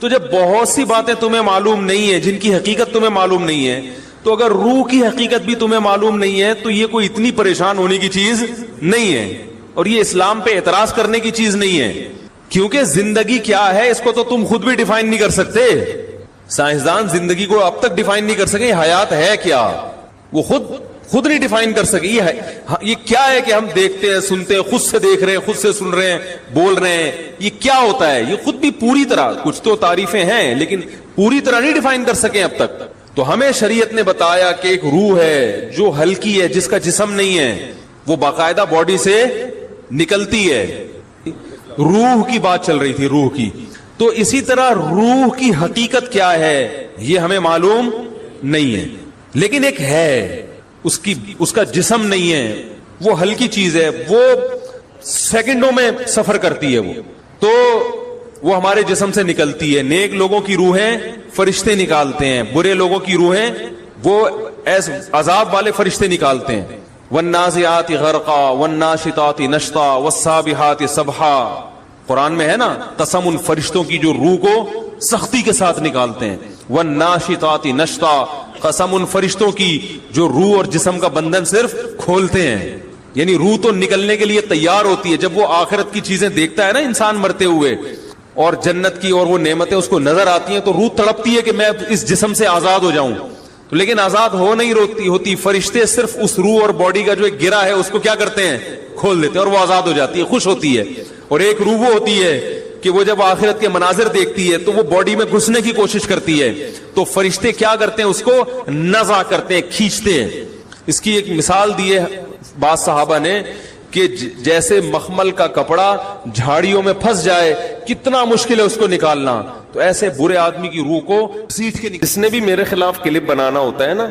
تو جب بہت سی باتیں تمہیں معلوم نہیں ہے، جن کی حقیقت تمہیں معلوم نہیں ہے، تو اگر روح کی حقیقت بھی تمہیں معلوم نہیں ہے تو یہ کوئی اتنی پریشان ہونے کی چیز نہیں ہے، اور یہ اسلام پہ اعتراض کرنے کی چیز نہیں ہے کیونکہ زندگی کیا ہے اس کو تو تم خود بھی ڈیفائن نہیں کر سکتے. سائنسدان زندگی کو اب تک ڈیفائن نہیں کر سکے حیات ہے کیا, وہ خود نہیں ڈیفائن کر سکے. یہ کیا ہے کہ ہم دیکھتے ہیں, سنتے ہیں, خود سے دیکھ رہے ہیں, خود سے سن رہے ہیں, بول رہے ہیں, یہ کیا ہوتا ہے؟ یہ خود بھی پوری طرح, کچھ تو تعریفیں ہیں لیکن پوری طرح نہیں ڈیفائن کر سکے اب تک. تو ہمیں شریعت نے بتایا کہ ایک روح ہے جو ہلکی ہے, جس کا جسم نہیں ہے, وہ باقاعدہ باڈی سے نکلتی ہے. روح کی بات چل رہی تھی, روح کی. تو اسی طرح روح کی حقیقت کیا ہے یہ ہمیں معلوم نہیں ہے, لیکن ایک ہے, اس کا جسم نہیں ہے, وہ ہلکی چیز ہے, وہ سیکنڈوں میں سفر کرتی ہے, وہ ہمارے جسم سے نکلتی ہے. نیک لوگوں کی روحیں فرشتے نکالتے ہیں, برے لوگوں کی روحیں وہ عذاب والے فرشتے نکالتے ہیں. والنازعات غرقا والناشطات نشطا والسابحات سبحا, قرآن میں ہے نا, قسم ان فرشتوں کی جو روح کو سختی کے ساتھ نکالتے ہیں. والناشطات نشطا, قسم ان فرشتوں کی جو روح اور جسم کا بندھن صرف کھولتے ہیں. یعنی روح تو نکلنے کے لیے تیار ہوتی ہے. جب وہ آخرت کی چیزیں دیکھتا ہے نا انسان مرتے ہوئے, اور جنت کی اور وہ نعمتیں اس کو نظر آتی ہیں, تو روح تڑپتی ہے کہ میں اس جسم سے آزاد ہو جاؤں. لیکن آزاد ہو نہیں ہوتی. فرشتے صرف اس روح اور باڈی کا جو ایک گرہ ہے اس کو کیا کرتے ہیں, کھول دیتے ہیں, اور وہ آزاد ہو جاتی ہے, خوش ہوتی ہے. اور ایک روح وہ ہوتی ہے کہ وہ جب آخرت کے مناظر دیکھتی ہے تو وہ باڈی میں گھسنے کی کوشش کرتی ہے. تو فرشتے کیا کرتے ہیں, اس کو نزع کرتے ہیں, کھینچتے ہیں. اس کی ایک مثال دی ہے بعض صحابہ نے کہ جیسے مخمل کا کپڑا جھاڑیوں میں پھنس جائے, کتنا مشکل ہے اس کو نکالنا, تو ایسے برے آدمی کی روح کو سیٹ کے جس نے بھی میرے خلاف کلپ بنانا ہوتا ہے نا,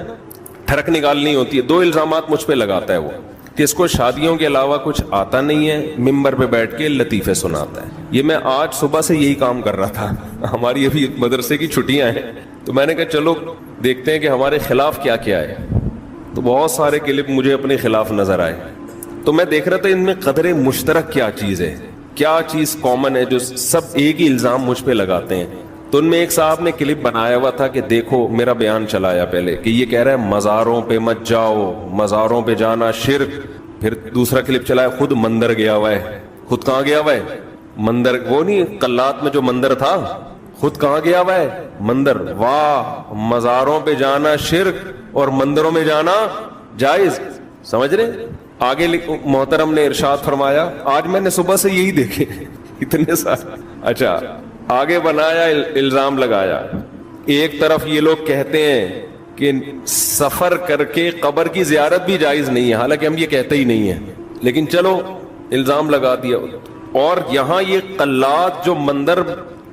ٹھڑک نکالنی ہوتی ہے, 2 الزامات مجھ پہ لگاتا ہے وہ, کہ اس کو شادیوں کے علاوہ کچھ آتا نہیں ہے, ممبر پہ بیٹھ کے لطیفے سناتا ہے. یہ میں آج صبح سے یہی کام کر رہا تھا. ہماری ابھی مدرسے کی چھٹیاں ہیں, تو میں نے کہا چلو دیکھتے ہیں کہ ہمارے خلاف کیا کیا ہے. تو بہت سارے کلپ مجھے اپنے خلاف نظر آئے. تو میں دیکھ رہا تھا ان میں قدر مشترک کیا چیز ہے, کیا چیز کامن ہے جو سب ایک ہی الزام مجھ پہ لگاتے ہیں. تو ان میں ایک صاحب نے کلپ بنایا ہوا تھا کہ دیکھو, میرا بیان چلایا پہلے کہ یہ کہہ رہا ہے مزاروں پہ مت جاؤ, مزاروں پہ جانا شرک. پھر دوسرا کلپ چلایا, خود مندر گیا ہوا ہے. خود کہاں گیا ہوا ہے؟ مندر. وہ نہیں قلات میں جو مندر تھا, خود کہاں گیا ہوا ہے؟ مندر. واہ, مزاروں پہ جانا شرک اور مندروں میں جانا جائز. سمجھ رہے؟ آگے محترم نے ارشاد فرمایا, آج میں نے صبح سے یہی دیکھے اتنے سارے. اچھا, آگے بنایا, الزام لگایا. ایک طرف یہ لوگ کہتے ہیں کہ سفر کر کے قبر کی زیارت بھی جائز نہیں ہے, حالانکہ ہم یہ کہتے ہی نہیں ہیں, لیکن چلو الزام لگا دیا. اور یہاں یہ قلات جو مندر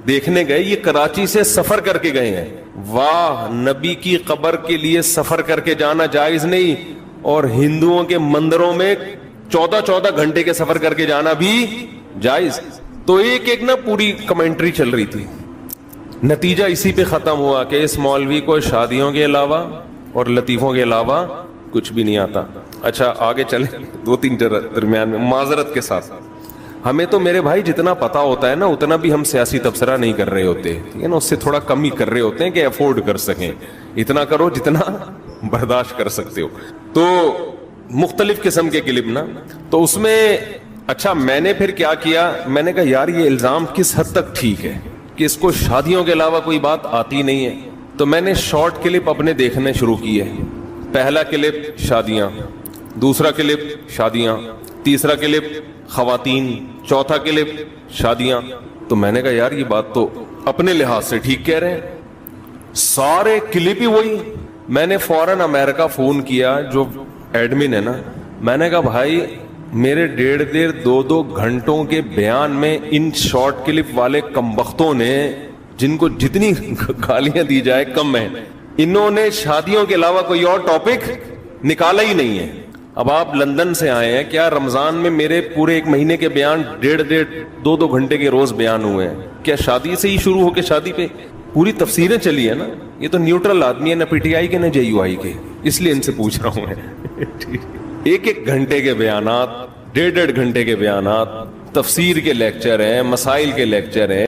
دیکھنے گئے, یہ کراچی سے سفر کر کے گئے ہیں. واہ, نبی کی قبر کے لیے سفر کر کے جانا جائز نہیں, اور ہندوؤں کے مندروں میں 14 گھنٹے کے سفر کر کے جانا بھی جائز. تو ایک نا پوری کمنٹری چل رہی تھی. نتیجہ اسی پہ ختم ہوا کہ اس مولوی کو شادیوں کے علاوہ اور لطیفوں کے علاوہ کچھ بھی نہیں آتا. اچھا آگے چلیں, 2-3 درمیان میں معذرت کے ساتھ, ہمیں تو میرے بھائی جتنا پتا ہوتا ہے نا اتنا بھی ہم سیاسی تبصرہ نہیں کر رہے ہوتے, ٹھیک ہے نا, اس سے تھوڑا کم ہی کر رہے ہوتے ہیں کہ افورڈ کر سکیں. اتنا کرو جتنا برداشت کر سکتے ہو. تو مختلف قسم کے کلپ نا, تو اس میں اچھا میں نے پھر کیا کیا, میں نے کہا یار یہ الزام کس حد تک ٹھیک ہے کہ اس کو شادیوں کے علاوہ کوئی بات آتی نہیں ہے. تو میں نے شارٹ کلپ اپنے دیکھنے شروع کیے. پہلا کلپ شادیاں, دوسرا کلپ شادیاں, تیسرا کلپ خواتین, چوتھا کلپ شادیاں. تو میں نے کہا یار یہ بات تو اپنے لحاظ سے ٹھیک کہہ رہے ہیں, سارے کلپ ہی وہی. میں نے فوراً امریکہ فون کیا, جو ایڈمن ہے نا, میں نے کہا بھائی میرے 1.5-2 گھنٹوں کے بیان میں ان شارٹ کلپ والے کمبختوں نے, جن کو جتنی گالیاں دی جائے کم ہے, انہوں نے شادیوں کے علاوہ کوئی اور ٹاپک نکالا ہی نہیں ہے. اب آپ لندن سے آئے ہیں, کیا رمضان میں میرے پورے 1 مہینے کے بیان 1.5-2 گھنٹے کے روز بیان ہوئے ہیں؟ کیا شادی سے ہی شروع ہو کے شادی پہ پوری تفسیریں چلی ہے نا. یہ تو نیوٹرل آدمی ہے, نہ پی ٹی آئی کے نہ JUI کے, اس لیے ان سے پوچھ رہا ہوں میں. 1 گھنٹے کے بیانات, 1.5 گھنٹے کے بیانات, تفسیر کے لیکچر ہیں, مسائل کے لیکچر ہیں.